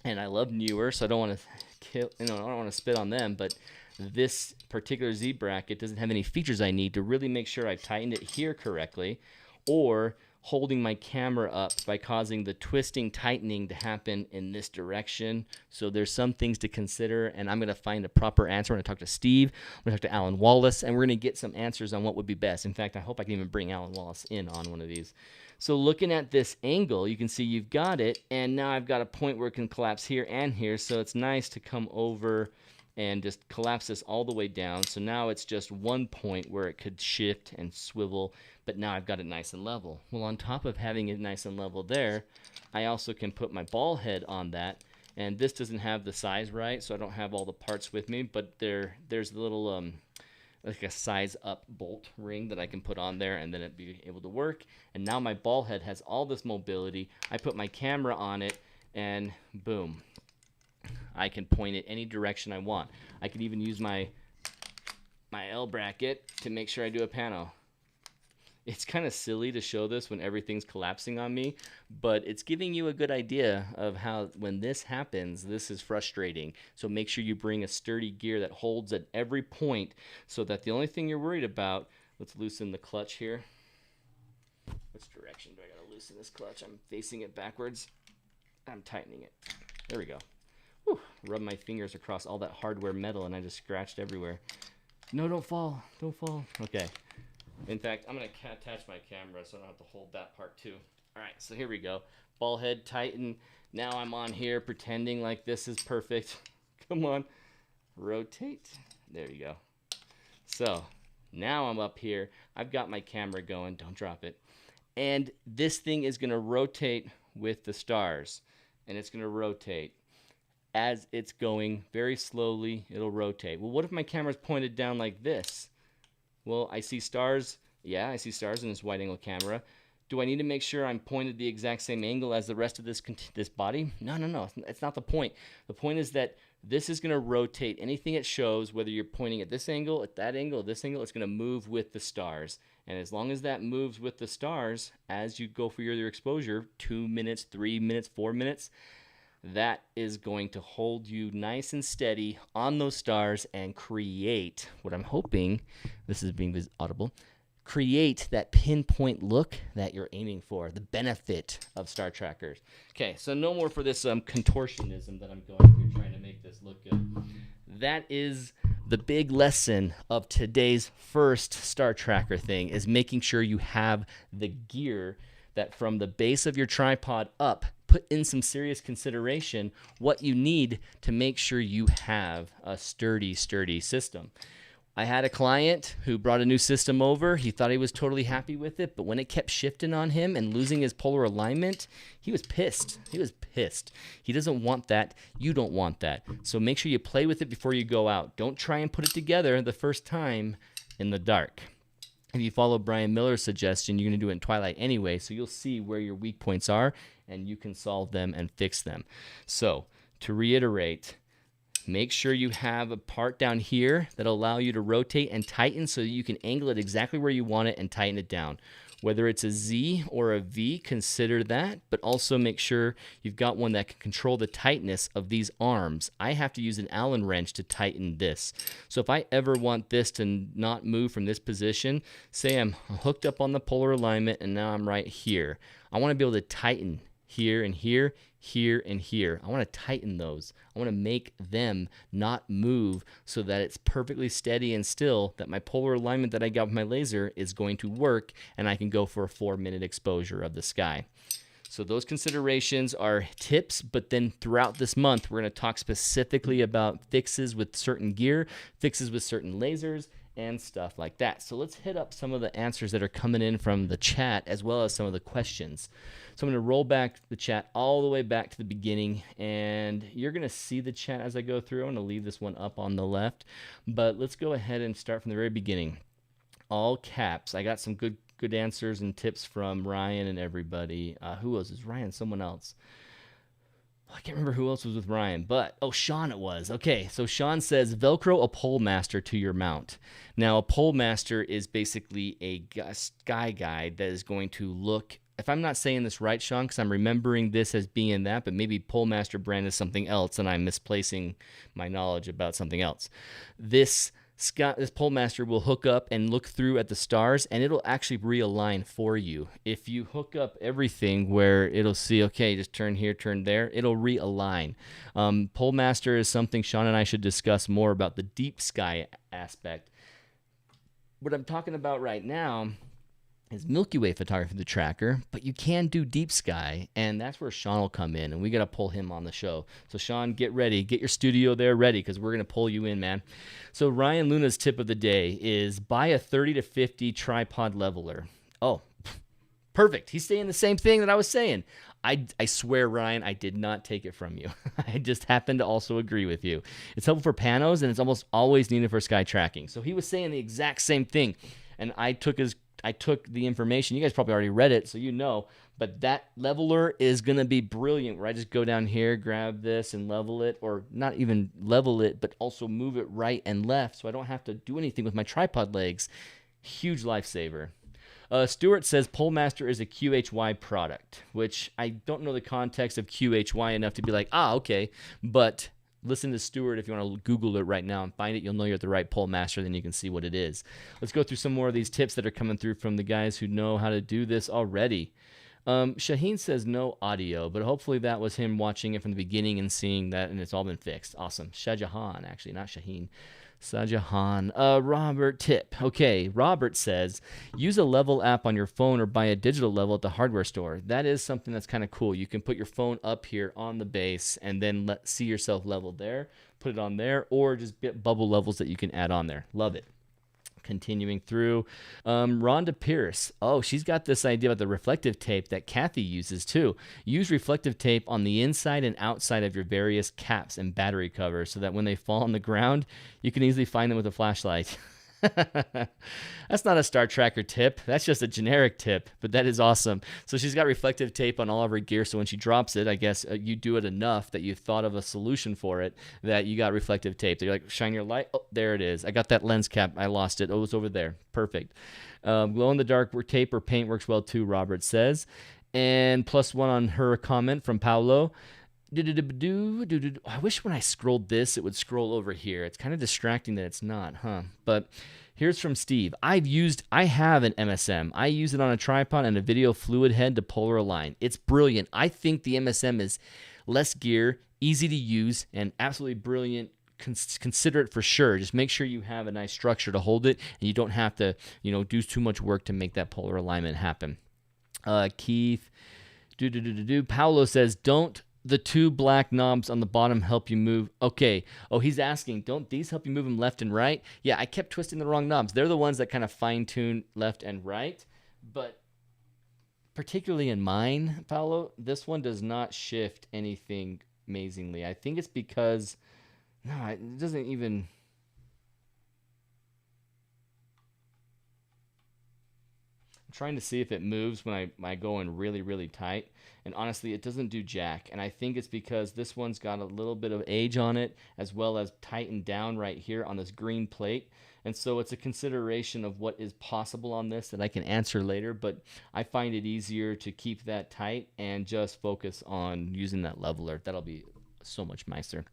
and I love Newer, so I don't want to kill, I don't want to spit on them, but this particular Z bracket doesn't have any features I need to really make sure I tightened it here correctly, or holding my camera up by causing the twisting, tightening to happen in this direction. So there's some things to consider, and I'm going to find a proper answer. I'm going to talk to Steve, I'm going to talk to Alan Wallace, and we're going to get some answers on what would be best. In fact, I hope I can even bring Alan Wallace in on one of these. So looking at this angle, you can see you've got it, and now I've got a point where it can collapse here and here, so it's nice to come over and just collapse this all the way down. So now it's just one point where it could shift and swivel, but now I've got it nice and level. Well, on top of having it nice and level there, I also can put my ball head on that, and this doesn't have the size right, so I don't have all the parts with me, but there's a little like a size up bolt ring that I can put on there, and then it'd be able to work. And now my ball head has all this mobility. I put my camera on it, and boom, I can point it any direction I want. I could even use my L bracket to make sure I do a pano. It's kind of silly to show this when everything's collapsing on me, but it's giving you a good idea of how when this happens, this is frustrating. So make sure you bring a sturdy gear that holds at every point so that the only thing you're worried about, let's loosen the clutch here. Which direction do I gotta loosen this clutch? I'm facing it backwards. I'm tightening it. There we go. Whew. Rub my fingers across all that hardware metal and I just scratched everywhere. No, don't fall. Don't fall. Okay. In fact, I'm going to attach my camera so I don't have to hold that part too. All right, so here we go. Ball head tighten. Now I'm on here pretending like this is perfect. Come on. Rotate. There you go. So now I'm up here. I've got my camera going. Don't drop it. And this thing is going to rotate with the stars. And it's going to rotate. As it's going very slowly, it'll rotate. Well, what if my camera's pointed down like this? Well, I see stars. Yeah, I see stars in this wide-angle camera. Do I need to make sure I'm pointed the exact same angle as the rest of this body? No. It's not the point. The point is that this is going to rotate anything it shows, whether you're pointing at this angle, at that angle, this angle, it's going to move with the stars. And as long as that moves with the stars, as you go for your exposure, 2 minutes, 3 minutes, 4 minutes, that is going to hold you nice and steady on those stars and create what I'm hoping, this is being audible, create that pinpoint look that you're aiming for, the benefit of star trackers. Okay, so no more for this contortionism that I'm going through trying to make this look good. That is the big lesson of today's first star tracker thing, is making sure you have the gear that from the base of your tripod up, put in some serious consideration what you need to make sure you have a sturdy system. I had a client who brought a new system over. He thought he was totally happy with it, but when it kept shifting on him and losing his polar alignment, he was pissed. He doesn't want that. You don't want that. So make sure you play with it before you go out. Don't try and put it together the first time in the dark. If you follow Brian Miller's suggestion, you're going to do it in twilight anyway, so you'll see where your weak points are, and you can solve them and fix them. So, to reiterate, make sure you have a part down here that'll allow you to rotate and tighten so that you can angle it exactly where you want it and tighten it down. Whether it's a Z or a V, consider that, but also make sure you've got one that can control the tightness of these arms. I have to use an Allen wrench to tighten this. So if I ever want this to not move from this position, say I'm hooked up on the polar alignment and now I'm right here. I want to be able to tighten here and here, here and here. I want to tighten those. I want to make them not move so that it's perfectly steady and still, that my polar alignment that I got with my laser is going to work and I can go for a 4-minute exposure of the sky. So those considerations are tips, but then throughout this month, we're going to talk specifically about fixes with certain gear, fixes with certain lasers, and stuff like that. So let's hit up some of the answers that are coming in from the chat as well as some of the questions. So I'm going to roll back the chat all the way back to the beginning, and you're going to see the chat as I go through. I'm going to leave this one up on the left, but let's go ahead and start from the very beginning. All caps. I got some good answers and tips from Ryan and everybody. Who else? Is Ryan someone else? I can't remember who else was with Ryan, but Sean it was. Okay, so Sean says Velcro a pole master to your mount. Now, a pole master is basically a sky guide that is going to look. If I'm not saying this right, Sean, because I'm remembering this as being that, but maybe pole master brand is something else, and I'm misplacing my knowledge about something else. This pole master will hook up and look through at the stars, and it'll actually realign for you. If you hook up everything where it'll see, okay, just turn here, turn there, it'll realign. Pole master is something Sean and I should discuss more about the deep sky aspect. What I'm talking about right now is Milky Way Photography, the tracker, but you can do deep sky, and that's where Sean will come in, and we got to pull him on the show. So Sean, get ready. Get your studio there ready, because we're going to pull you in, man. So Ryan Luna's tip of the day is buy a 30 to 50 tripod leveler. Oh, perfect. He's saying the same thing that I was saying. I swear, Ryan, I did not take it from you. I just happened to also agree with you. It's helpful for panos, and it's almost always needed for sky tracking. So he was saying the exact same thing, and I took the information. You guys probably already read it, so you know. But that leveler is going to be brilliant, where I just go down here, grab this, and level it. Or not even level it, but also move it right and left, so I don't have to do anything with my tripod legs. Huge lifesaver. Stuart says Polemaster is a QHY product, which I don't know the context of QHY enough to be like, okay. But listen to Stuart if you want to Google it right now and find it. You'll know you're at the right Polemaster, then you can see what it is. Let's go through some more of these tips that are coming through from the guys who know how to do this already. Shaheen says no audio, but hopefully that was him watching it from the beginning and seeing that, and it's all been fixed. Awesome. Shahjahan, actually, not Shaheen. Shahjahan. Robert tip. Okay, Robert says use a level app on your phone or buy a digital level at the hardware store. That is something that's kind of cool. You can put your phone up here on the base and then see yourself leveled there, put it on there, or just get bubble levels that you can add on there. Love it. Continuing through, Rhonda Pierce. Oh, she's got this idea about the reflective tape that Kathy uses too. Use reflective tape on the inside and outside of your various caps and battery covers so that when they fall on the ground, you can easily find them with a flashlight. That's not a Star Tracker tip. That's just a generic tip, but that is awesome. So she's got reflective tape on all of her gear, so when she drops it, I guess you do it enough that you thought of a solution for it, that you got reflective tape. You're like, shine your light. Oh, there it is. I got that lens cap. I lost it. Oh, it's over there. Perfect. Glow-in-the-dark tape or paint works well too, Robert says. And +1 on her comment from Paolo. I wish when I scrolled this, it would scroll over here. It's kind of distracting that it's not, huh? But here's from Steve. I have an MSM. I use it on a tripod and a video fluid head to polar align. It's brilliant. I think the MSM is less gear, easy to use, and absolutely brilliant. Consider it for sure. Just make sure you have a nice structure to hold it, and you don't have to, do too much work to make that polar alignment happen. Keith, Paolo says, don't the two black knobs on the bottom help you move? Okay. Oh, he's asking, don't these help you move them left and right? Yeah, I kept twisting the wrong knobs. They're the ones that kind of fine-tune left and right. But particularly in mine, Paolo, this one does not shift anything amazingly. I think it's because, no, it doesn't even... I'm trying to see if it moves when I go in really, really tight. And honestly, it doesn't do jack. And I think it's because this one's got a little bit of age on it, as well as tightened down right here on this green plate. And so it's a consideration of what is possible on this that I can answer later. But I find it easier to keep that tight and just focus on using that leveler. That'll be so much nicer.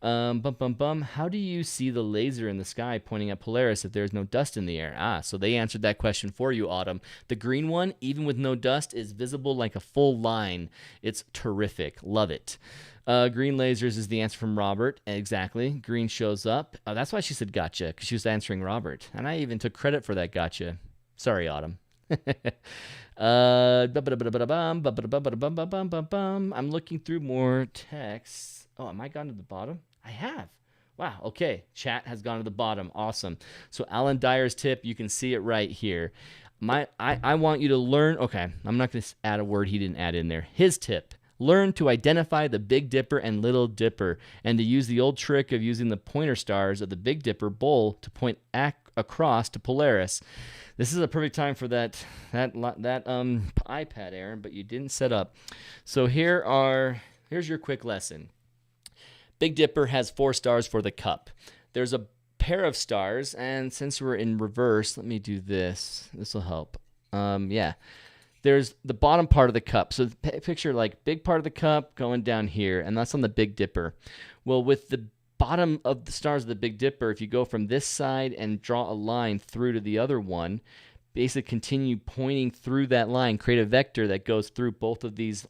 How do you see the laser in the sky pointing at Polaris if there's no dust in the air? So they answered that question for you, Autumn. The green one, even with no dust, is visible like a full line. It's terrific. Love it. Green lasers is the answer from Robert. Exactly. Green shows up. That's why she said gotcha, because she was answering Robert. And I even took credit for that gotcha. Sorry, Autumn. I'm looking through more texts. Oh, am I gone to the bottom? I have. Wow, okay. Chat has gone to the bottom. Awesome. So Alan Dyer's tip, you can see it right here. I want you to learn. Okay, I'm not going to add a word he didn't add in there. His tip. Learn to identify the Big Dipper and Little Dipper, and to use the old trick of using the pointer stars of the Big Dipper bowl to point across to Polaris. This is a perfect time for that iPad, Aaron, but you didn't set up. So here are here's your quick lesson. Big Dipper has 4 stars for the cup. There's a pair of stars, and since we're in reverse, let me do this. This will help. Yeah. There's the bottom part of the cup. So picture like big part of the cup going down here, and that's on the Big Dipper. Well, with the bottom of the stars of the Big Dipper, if you go from this side and draw a line through to the other one, basically continue pointing through that line, create a vector that goes through both of these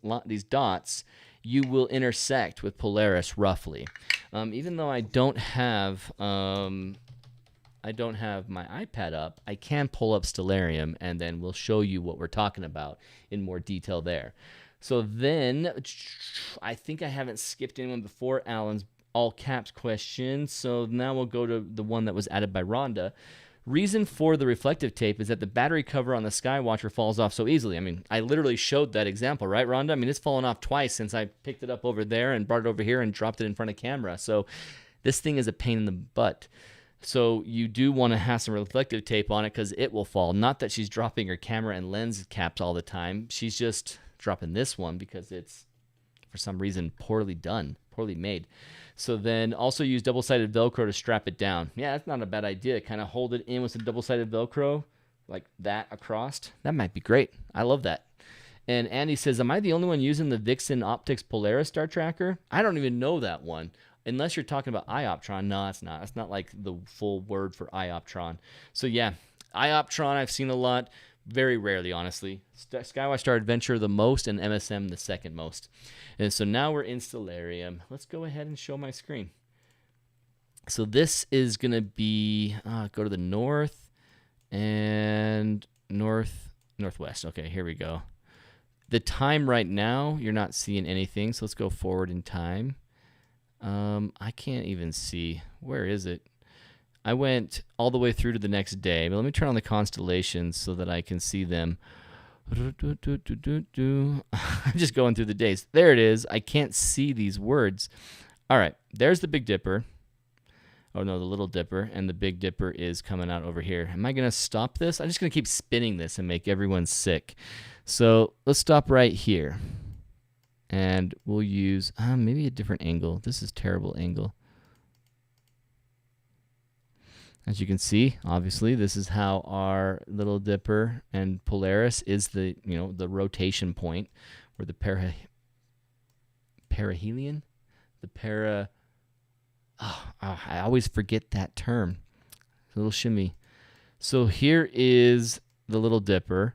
dots, you will intersect with Polaris roughly. Even though I don't have my iPad up, I can pull up Stellarium, and then we'll show you what we're talking about in more detail there. So then, I think I haven't skipped anyone before Alan's all caps question, so now we'll go to the one that was added by Rhonda. Reason for the reflective tape is that the battery cover on the Skywatcher falls off so easily. I mean, I literally showed that example, right, Rhonda? I mean, it's fallen off twice since I picked it up over there and brought it over here and dropped it in front of camera. So this thing is a pain in the butt. So you do want to have some reflective tape on it because it will fall. Not that she's dropping her camera and lens caps all the time. She's just dropping this one because it's, for some reason, poorly done, poorly made. So then also use double-sided Velcro to strap it down. Yeah, that's not a bad idea. Kind of hold it in with some double-sided Velcro like that across. That might be great. I love that. And Andy says, am I the only one using the Vixen Optics Polaris star tracker? I don't even know that one. Unless you're talking about iOptron. No, it's not. It's not like the full word for iOptron. So yeah, iOptron I've seen a lot. Very rarely, honestly. Skywatch Star Adventure the most, and MSM the second most. And so now we're in Stellarium. Let's go ahead and show my screen. So this is going to be, go to the north and northwest. Okay, here we go. The time right now, you're not seeing anything, so let's go forward in time. I can't even see. Where is it? I went all the way through to the next day. But let me turn on the constellations so that I can see them. I'm just going through the days. There it is. I can't see these words. All right. There's the Big Dipper. Oh, no, the Little Dipper. And the Big Dipper is coming out over here. Am I going to stop this? I'm just going to keep spinning this and make everyone sick. So let's stop right here. And we'll use maybe a different angle. This is terrible angle. As you can see, obviously, this is how our Little Dipper and Polaris is the rotation point, where the perihelion, I always forget that term. It's a little shimmy. So here is the Little Dipper.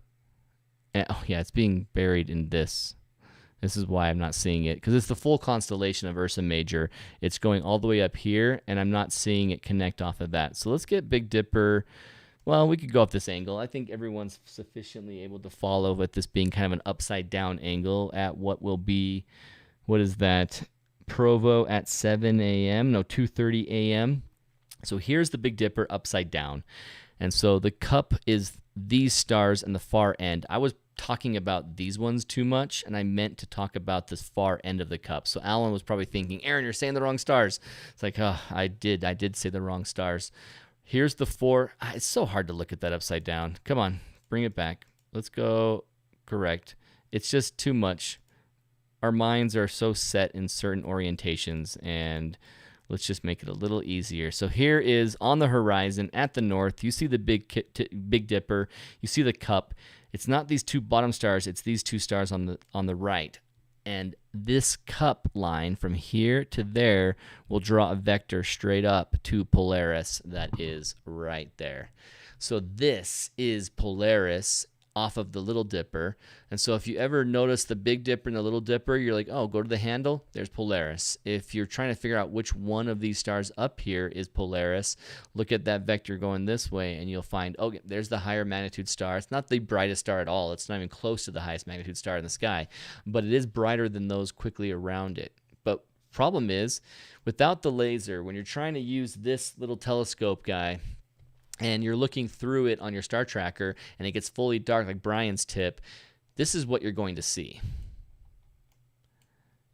And, oh yeah, it's being buried in this. This is why I'm not seeing it, because it's the full constellation of Ursa Major. It's going all the way up here, and I'm not seeing it connect off of that. So let's get Big Dipper. Well, we could go off this angle. I think everyone's sufficiently able to follow with this being kind of an upside-down angle at what will be, what is that, Provo at 7 a.m., no, 2:30 a.m. So here's the Big Dipper upside down. And so the cup is these stars in the far end. I was talking about these ones too much, and I meant to talk about this far end of the cup. So Alan was probably thinking, Aaron, you're saying the wrong stars. It's like, oh, I did say the wrong stars. Here's the 4. It's so hard to look at that upside down. Come on, bring it back. Let's go correct. It's just too much. Our minds are so set in certain orientations, and let's just make it a little easier. So here is on the horizon at the north. You see the Big Dipper. You see the cup. It's not these 2 bottom stars. It's these 2 stars on the right. And this cup line from here to there will draw a vector straight up to Polaris that is right there. So this is Polaris off of the Little Dipper. And so if you ever notice the Big Dipper and the Little Dipper, you're like, oh, go to the handle, there's Polaris. If you're trying to figure out which one of these stars up here is Polaris, look at that vector going this way, and you'll find, okay, there's the higher magnitude star. It's not the brightest star at all. It's not even close to the highest magnitude star in the sky, but it is brighter than those quickly around it. But problem is, without the laser, when you're trying to use this little telescope guy, and you're looking through it on your star tracker, and it gets fully dark like Brian's tip, this is what you're going to see.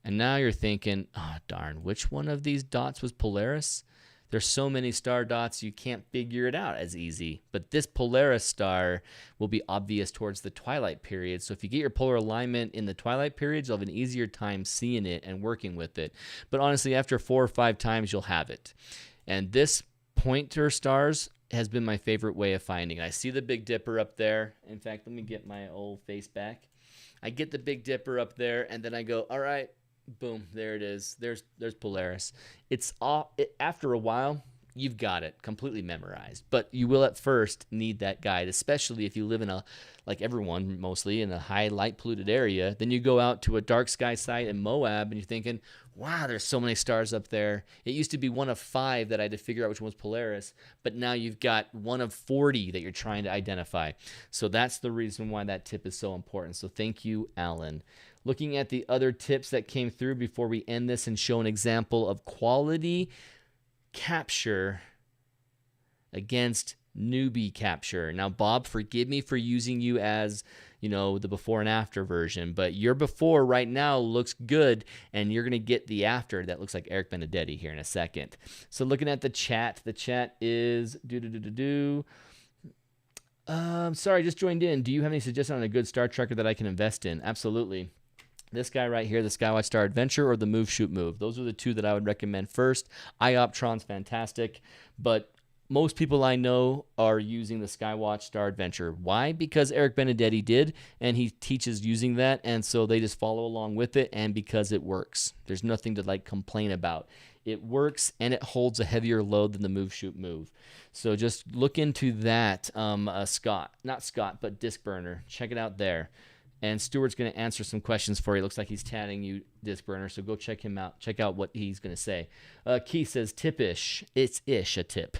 And now you're thinking, oh, darn, which one of these dots was Polaris? There's so many star dots you can't figure it out as easy. But this Polaris star will be obvious towards the twilight period. So if you get your polar alignment in the twilight periods, you'll have an easier time seeing it and working with it. But honestly, after 4 or 5 times, you'll have it. And this pointer stars has been my favorite way of finding it. I see the Big Dipper up there. In fact, let me get my old face back. I get the Big Dipper up there, and then I go, all right, boom, there it is. There's Polaris. After a while, you've got it completely memorized. But you will at first need that guide, especially if you live in like everyone mostly, in a high light polluted area. Then you go out to a dark sky site in Moab, and you're thinking, wow, there's so many stars up there. It used to be one of 5 that I had to figure out which one was Polaris, but now you've got one of 40 that you're trying to identify. So that's the reason why that tip is so important. So thank you, Alan. Looking at the other tips that came through before we end this and show an example of quality capture against newbie capture. Now, Bob, forgive me for using you as, the before and after version, but your before right now looks good, and you're going to get the after that looks like Eric Benedetti here in a second. So looking at the chat is sorry, I just joined in. Do you have any suggestions on a good star tracker that I can invest in? Absolutely. This guy right here, the Skywatch Star Adventure or the Move Shoot Move. Those are the 2 that I would recommend first. Ioptron's fantastic, but most people I know are using the Skywatch Star Adventure. Why? Because Eric Benedetti did, and he teaches using that, and so they just follow along with it, and because it works. There's nothing to complain about. It works, and it holds a heavier load than the Move Shoot Move. So just look into that, not Scott, but Disc Burner. Check it out there. And Stuart's going to answer some questions for you. Looks like he's chatting you, Disc Burner, so go check him out. Check out what he's going to say. Keith says, tip-ish. It's a tip.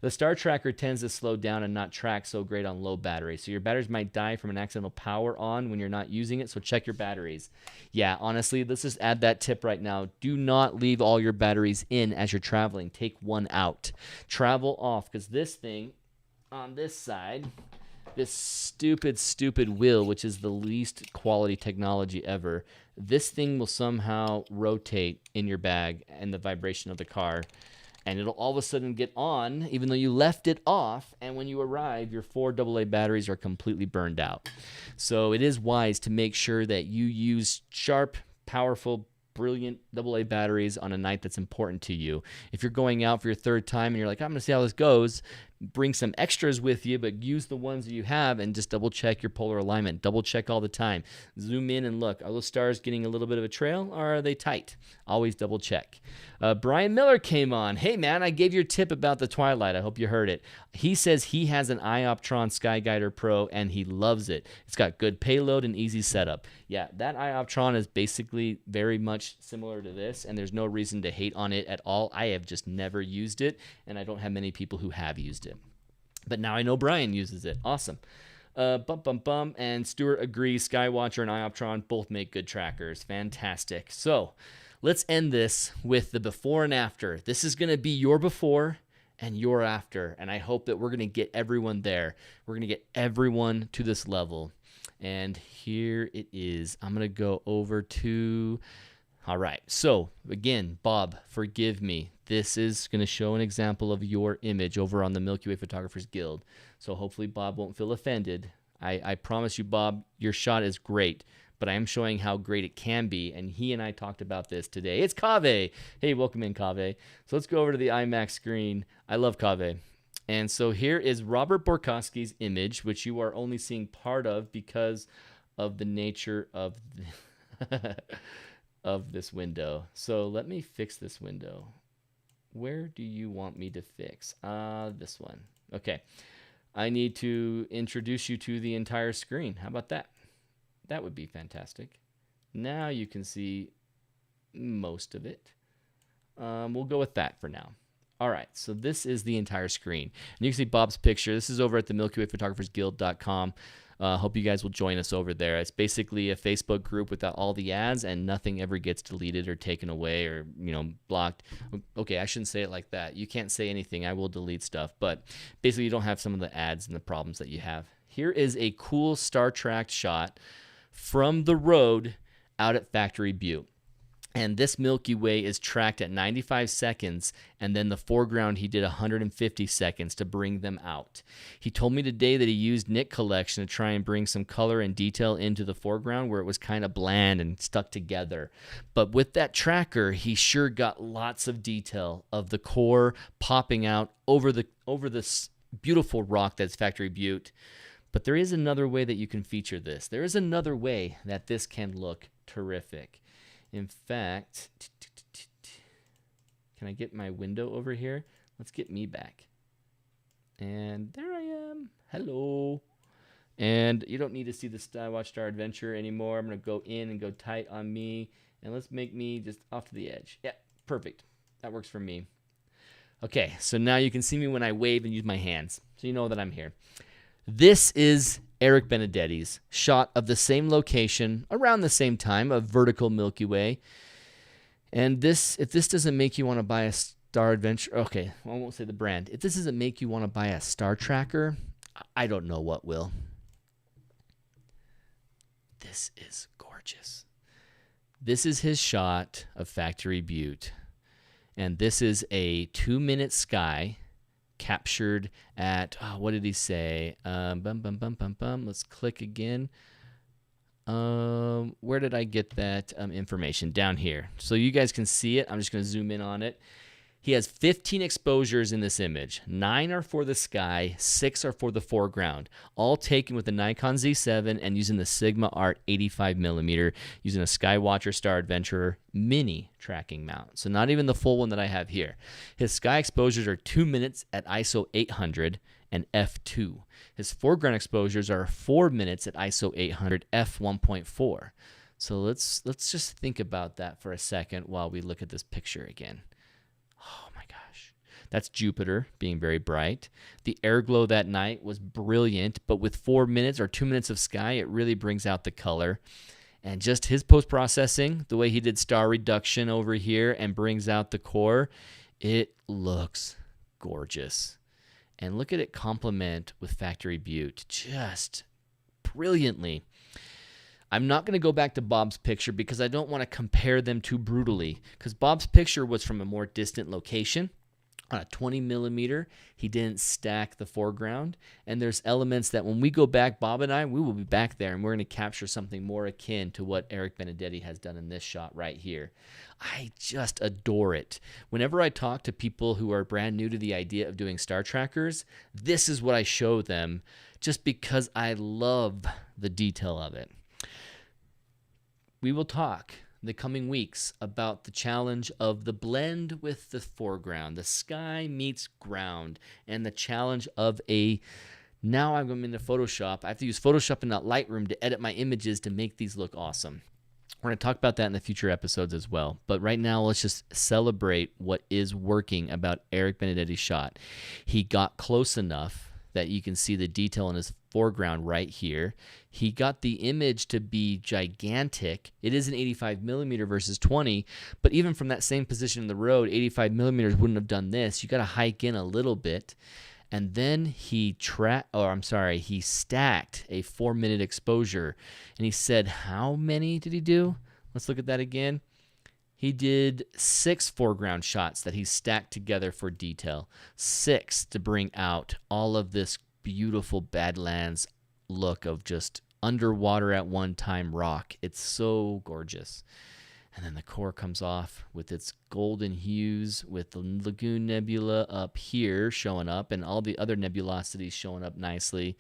The star tracker tends to slow down and not track so great on low battery. So your batteries might die from an accidental power on when you're not using it, so check your batteries. Yeah, honestly, let's just add that tip right now. Do not leave all your batteries in as you're traveling. Take one out. Travel off, because this thing on this side, this stupid wheel, which is the least quality technology ever, this thing will somehow rotate in your bag and the vibration of the car, and it'll all of a sudden get on even though you left it off, and when you arrive, your 4 AA batteries are completely burned out. So it is wise to make sure that you use sharp, powerful, brilliant AA batteries on a night that's important to you. If you're going out for your 3rd time and you're like, I'm going to see how this goes, bring some extras with you, but use the ones that you have and just double check your polar alignment. Double check all the time. Zoom in and look. Are those stars getting a little bit of a trail, or are they tight? Always double check. Brian Miller came on. Hey, man, I gave your tip about the twilight. I hope you heard it. He says he has an Ioptron Skyguider Pro, and he loves it. It's got good payload and easy setup. Yeah, that Ioptron is basically very much similar to this, and there's no reason to hate on it at all. I have just never used it, and I don't have many people who have used it. But now I know Brian uses it. Awesome. And Stuart agrees. Skywatcher and Ioptron both make good trackers. Fantastic. So let's end this with the before and after. This is going to be your before and your after, and I hope that we're going to get everyone there. We're going to get everyone to this level. And here it is. I'm going to go over to... All right, so again, Bob, forgive me. This is going to show an example of your image over on the Milky Way Photographers Guild. So hopefully Bob won't feel offended. I promise you, Bob, your shot is great, but I am showing how great it can be, and he and I talked about this today. It's Kaveh. Hey, welcome in, Kaveh. So let's go over to the IMAX screen. I love Kaveh. And so here is Robert Borkowski's image, which you are only seeing part of because of the nature of of this window. So let me fix this window. Where do you want me to fix? This one. Okay. I need to introduce you to the entire screen. How about that? That would be fantastic. Now you can see most of it. We'll go with that for now. All right, so this is the entire screen. And you can see Bob's picture. This is over at the MilkyWayPhotographersGuild.com. Hope you guys will join us over there. It's basically a Facebook group without all the ads, and nothing ever gets deleted or taken away or, blocked. Okay, I shouldn't say it like that. You can't say anything. I will delete stuff. But basically, you don't have some of the ads and the problems that you have. Here is a cool Star Trek shot from the road out at Factory Butte. And this Milky Way is tracked at 95 seconds, and then the foreground he did 150 seconds to bring them out. He told me today that he used Nik Collection to try and bring some color and detail into the foreground where it was kind of bland and stuck together. But with that tracker, he sure got lots of detail of the core popping out over this beautiful rock that's Factory Butte. But there is another way that you can feature this. There is another way that this can look terrific. In fact, can I get my window over here? Let's get me back. And there I am. Hello. And you don't need to see the Skywatch Star Adventure anymore. I'm going to go in and go tight on me. And let's make me just off to the edge. Yeah, perfect. That works for me. Okay, so now you can see me when I wave and use my hands. So you know that I'm here. This is Eric Benedetti's shot of the same location around the same time of vertical Milky Way. And if this doesn't make you want to buy a Star Adventure, okay, well, I won't say the brand. If this doesn't make you want to buy a star tracker, I don't know what will. This is gorgeous. This is his shot of Factory Butte. And this is a 2-minute sky captured at, what did he say? Let's click again. Where did I get that information? Down here. So you guys can see it. I'm just going to zoom in on it. He has 15 exposures in this image. 9 are for the sky, 6 are for the foreground, all taken with the Nikon Z7 and using the Sigma Art 85mm, using a Skywatcher Star Adventurer mini tracking mount. So not even the full one that I have here. His sky exposures are 2 minutes at ISO 800 and f2. His foreground exposures are 4 minutes at ISO 800 f1.4. So let's just think about that for a second while we look at this picture again. Oh my gosh. That's Jupiter being very bright. The air glow that night was brilliant, but with 4 minutes or 2 minutes of sky, it really brings out the color. And just his post-processing, the way he did star reduction over here and brings out the core, it looks gorgeous. And look at it complement with Factory Butte just brilliantly. I'm not going to go back to Bob's picture because I don't want to compare them too brutally, because Bob's picture was from a more distant location. On a 20mm, he didn't stack the foreground, and there's elements that when we go back, Bob and I, we will be back there, and we're going to capture something more akin to what Eric Benedetti has done in this shot right here. I just adore it. Whenever I talk to people who are brand new to the idea of doing star trackers, this is what I show them, just because I love the detail of it. We will talk in the coming weeks about the challenge of the blend with the foreground, the sky meets ground, and the challenge of now I'm going into Photoshop. I have to use Photoshop and not Lightroom to edit my images to make these look awesome. We're going to talk about that in the future episodes as well. But right now, let's just celebrate what is working about Eric Benedetti's shot. He got close enough that you can see the detail in his foreground right here. He got the image to be gigantic. It is an 85mm versus 20, but even from that same position in the road, 85mm wouldn't have done this. You got to hike in a little bit. And then he stacked a 4-minute exposure. And he said, how many did he do? Let's look at that again. He did 6 foreground shots that he stacked together for detail. 6 to bring out all of this beautiful Badlands look of just underwater at one time rock. It's so gorgeous. And then the core comes off with its golden hues, with the Lagoon Nebula up here showing up and all the other nebulosities showing up nicely.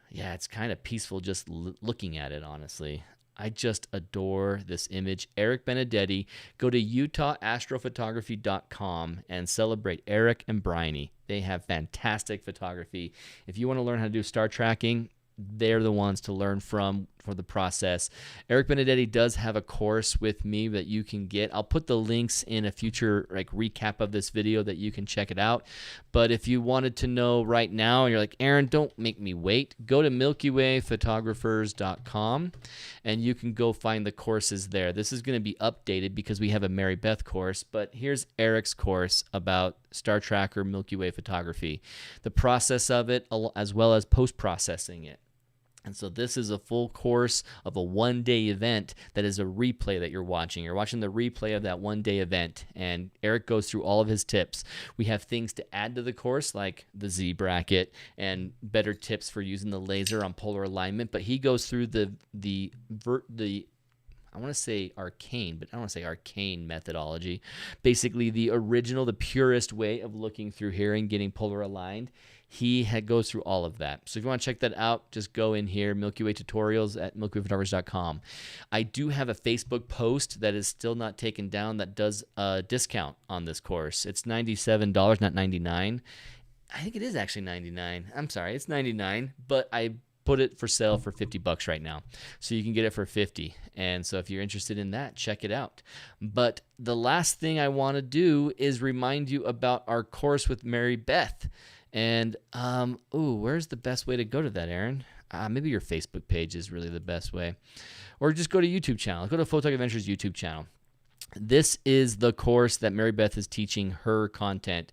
Yeah, it's kind of peaceful just looking at it, honestly. I just adore this image. Eric Benedetti. Go to utahaastrophotography.com and celebrate Eric and Bryony. They have fantastic photography. If you want to learn how to do star tracking, they're the ones to learn from for the process. Eric Benedetti does have a course with me that you can get. I'll put the links in a future recap of this video that you can check it out. But if you wanted to know right now and you're like, Aaron, don't make me wait, go to milkywayphotographers.com and you can go find the courses there. This is going to be updated because we have a Mary Beth course, but here's Eric's course about Star Tracker Milky Way photography, the process of it as well as post-processing it. And so this is a full course of a one-day event that is a replay that you're watching. You're watching the replay of that one-day event, and Eric goes through all of his tips. We have things to add to the course, like the Z bracket and better tips for using the laser on polar alignment, but he goes through the I want to say arcane, but I don't want to say arcane methodology. Basically, the original, the purest way of looking through here and getting polar aligned. He goes through all of that. So if you want to check that out, just go in here, Milky Way Tutorials at milkywayphotographers.com. I do have a Facebook post that is still not taken down that does a discount on this course. It's $97, not $99. I think it is actually $99. I'm sorry, it's $99, but I put it for sale for $50 right now. So you can get it for $50. And so if you're interested in that, check it out. But the last thing I want to do is remind you about our course with Mary Beth. And, where's the best way to go to that, Aaron? Maybe your Facebook page is really the best way. Or just go to YouTube channel. Go to Photog Adventures YouTube channel. This is the course that Mary Beth is teaching her content,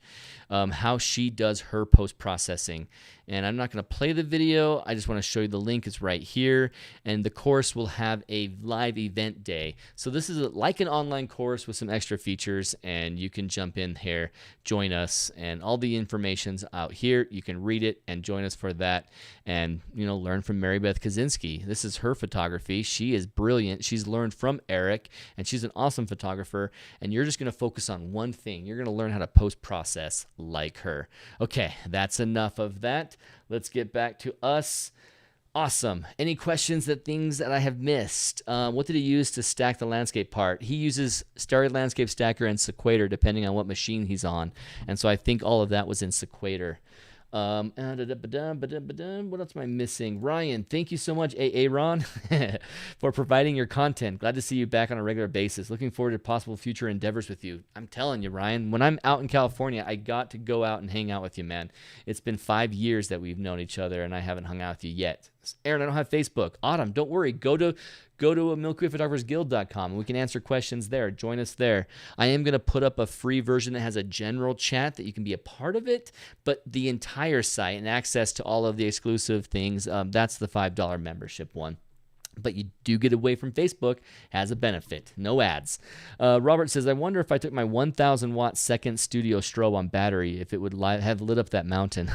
how she does her post-processing. And I'm not going to play the video. I just want to show you the link. It's right here. And the course will have a live event day. So this is like an online course with some extra features, and you can jump in here, join us, and all the information's out here. You can read it and join us for that and, learn from Mary Beth Kaczynski. This is her photography. She is brilliant. She's learned from Eric, and she's an awesome photographer, and you're just going to focus on one thing. You're going to learn how to post-process like her. Okay, that's enough of that. Let's get back to us. Awesome. Any questions, things that I have missed? What did he use to stack the landscape part? He uses Starry Landscape Stacker and Sequator depending on what machine he's on. And so I think all of that was in Sequator. What else am I missing? Ryan, thank you so much, Ron, for providing your content. Glad to see you back on a regular basis. Looking forward to possible future endeavors with you. I'm telling you, Ryan, when I'm out in California, I got to go out and hang out with you, man. It's been 5 years that we've known each other, and I haven't hung out with you yet. Aaron, I don't have Facebook. Autumn, don't worry. Go to MilkyWayPhotographersGuild.com and we can answer questions there. Join us there. I am going to put up a free version that has a general chat that you can be a part of it, but the entire site and access to all of the exclusive things, that's the $5 membership one. But you do get away from Facebook, has a benefit. No ads. Robert says, I wonder if I took my 1,000 watt second studio strobe on battery, if it would have lit up that mountain.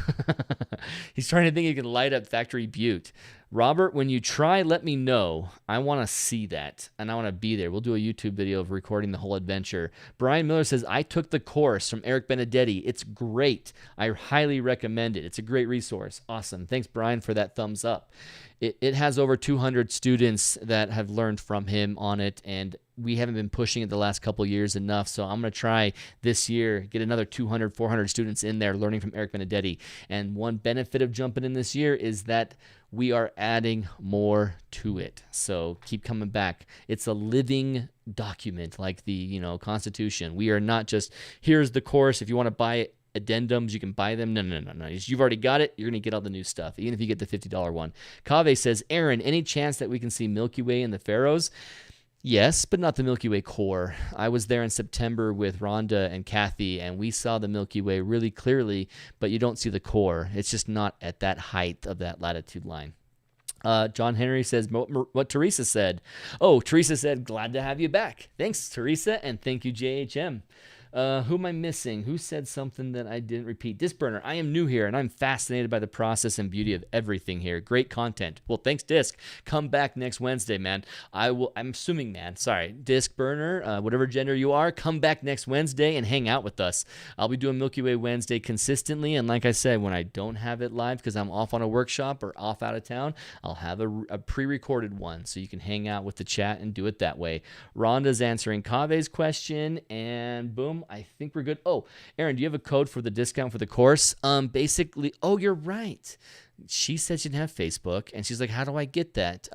He's trying to think he can light up Factory Butte. Robert, when you try, let me know. I want to see that, and I want to be there. We'll do a YouTube video of recording the whole adventure. Brian Miller says, I took the course from Eric Benedetti. It's great. I highly recommend it. It's a great resource. Awesome. Thanks, Brian, for that thumbs up. It has over 200 students that have learned from him on it, and we haven't been pushing it the last couple years enough, so I'm going to try this year, get another 200, 400 students in there learning from Eric Benedetti. And one benefit of jumping in this year is that we are adding more to it. So keep coming back. It's a living document like the Constitution. We are not just, here's the course. If you want to buy it, addendums, you can buy them. No. You've already got it. You're going to get all the new stuff, even if you get the $50 one. Kave says, Aaron, any chance that we can see Milky Way in the Faroes? Yes, but not the Milky Way core. I was there in September with Rhonda and Kathy, and we saw the Milky Way really clearly, but you don't see the core. It's just not at that height of that latitude line. John Henry says what Teresa said. Oh, Teresa said, glad to have you back. Thanks, Teresa, and thank you, JHM. Who am I missing? Who said something that I didn't repeat? Disc Burner, I am new here, and I'm fascinated by the process and beauty of everything here. Great content. Well, thanks, Disc. Come back next Wednesday, man. I'm assuming, man. Sorry. Disc Burner, whatever gender you are, come back next Wednesday and hang out with us. I'll be doing Milky Way Wednesday consistently, and like I said, when I don't have it live because I'm off on a workshop or off out of town, I'll have a pre-recorded one so you can hang out with the chat and do it that way. Rhonda's answering Kave's question, and boom, I think we're good. Oh, Aaron, do you have a code for the discount for the course? Basically, oh, you're right. She said she didn't have Facebook, and she's like, how do I get that?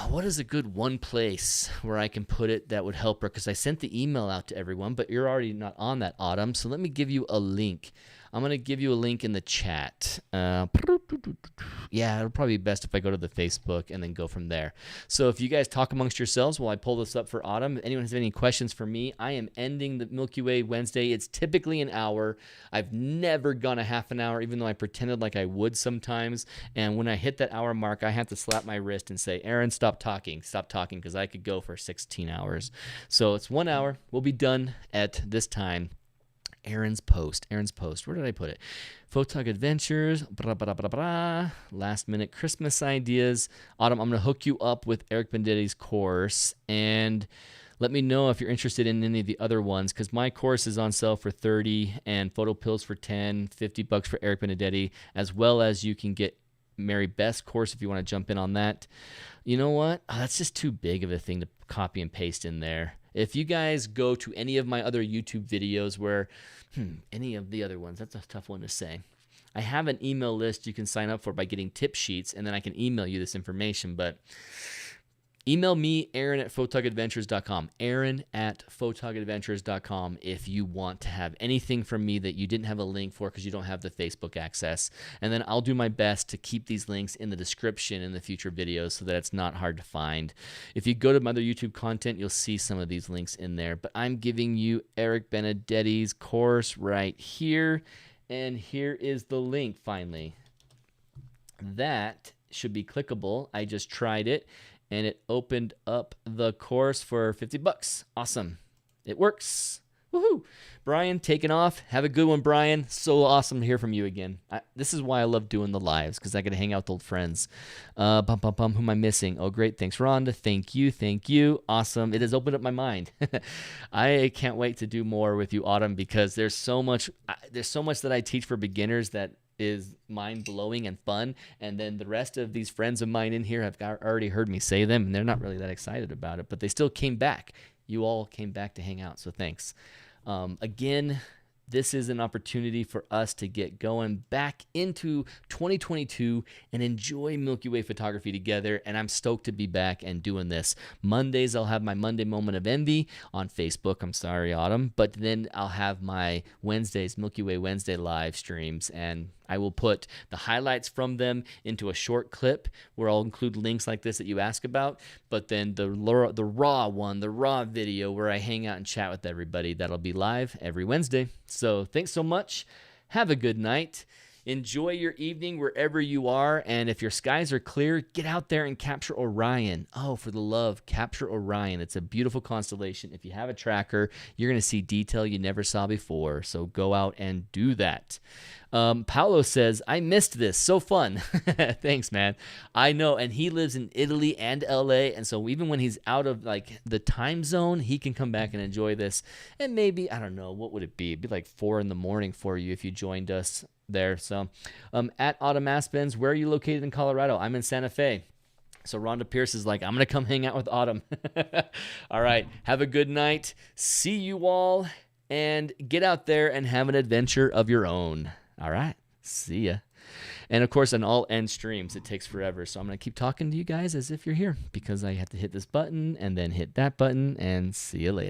What is a good one place where I can put it that would help her? Because I sent the email out to everyone, but you're already not on that, Autumn. So let me give you a link. I'm going to give you a link in the chat. Yeah, it'll probably be best if I go to the Facebook and then go from there. So if you guys talk amongst yourselves while I pull this up for Autumn, if anyone has any questions for me, I am ending the Milky Way Wednesday. It's typically an hour. I've never gone a half an hour, even though I pretended like I would sometimes. And when I hit that hour mark, I have to slap my wrist and say, Aaron, stop talking, because I could go for 16 hours. So it's 1 hour. We'll be done at this time. Aaron's post. Where did I put it? Photog Adventures. Blah, blah, blah, blah. Last minute Christmas ideas. Autumn, I'm going to hook you up with Eric Benditti's course. And let me know if you're interested in any of the other ones, because my course is on sale for $30 and Photo Pills for $10, $50 for Eric Benedetti, as well as you can get Mary Beth's course if you want to jump in on that. You know what? Oh, that's just too big of a thing to copy and paste in there. If you guys go to any of my other YouTube videos where, any of the other ones, that's a tough one to say. I have an email list you can sign up for by getting tip sheets, and then I can email you this information, but email me, Aaron@photogadventures.com, Aaron@photogadventures.com if you want to have anything from me that you didn't have a link for because you don't have the Facebook access. And then I'll do my best to keep these links in the description in the future videos so that it's not hard to find. If you go to my other YouTube content, you'll see some of these links in there. But I'm giving you Eric Benedetti's course right here. And here is the link finally. That should be clickable. I just tried it, and it opened up the course for $50. Awesome. It works. Woohoo. Brian, taking off. Have a good one, Brian. So awesome to hear from you again. This is why I love doing the lives, because I get to hang out with old friends. Who am I missing? Oh, great. Thanks, Rhonda. Thank you. Awesome. It has opened up my mind. I can't wait to do more with you, Autumn, because there's so much that I teach for beginners that is mind-blowing and fun, and then the rest of these friends of mine in here have already heard me say them, and they're not really that excited about it, but they still came back. You all came back to hang out, so thanks. Again, this is an opportunity for us to get going back into 2022 and enjoy Milky Way photography together, and I'm stoked to be back and doing this. Mondays, I'll have my Monday Moment of Envy on Facebook. I'm sorry, Autumn. But then I'll have my Wednesdays, Milky Way Wednesday live streams, and I will put the highlights from them into a short clip where I'll include links like this that you ask about, but then the raw video where I hang out and chat with everybody, that'll be live every Wednesday. So thanks so much. Have a good night. Enjoy your evening wherever you are, and if your skies are clear, get out there and capture Orion. Oh, for the love, capture Orion. It's a beautiful constellation. If you have a tracker, you're going to see detail you never saw before, so go out and do that. Paolo says, I missed this. So fun. Thanks, man. I know, and he lives in Italy and LA, and so even when he's out of the time zone, he can come back and enjoy this. And maybe, I don't know, what would it be? It'd be like 4 in the morning for you if you joined us there. So at Autumn Aspens, where are you located in Colorado? I'm in Santa Fe. So Rhonda Pierce is like, I'm going to come hang out with Autumn. All right. Have a good night. See you all, and get out there and have an adventure of your own. All right. See ya. And of course, on all end streams, it takes forever. So I'm going to keep talking to you guys as if you're here, because I have to hit this button and then hit that button, and see you later.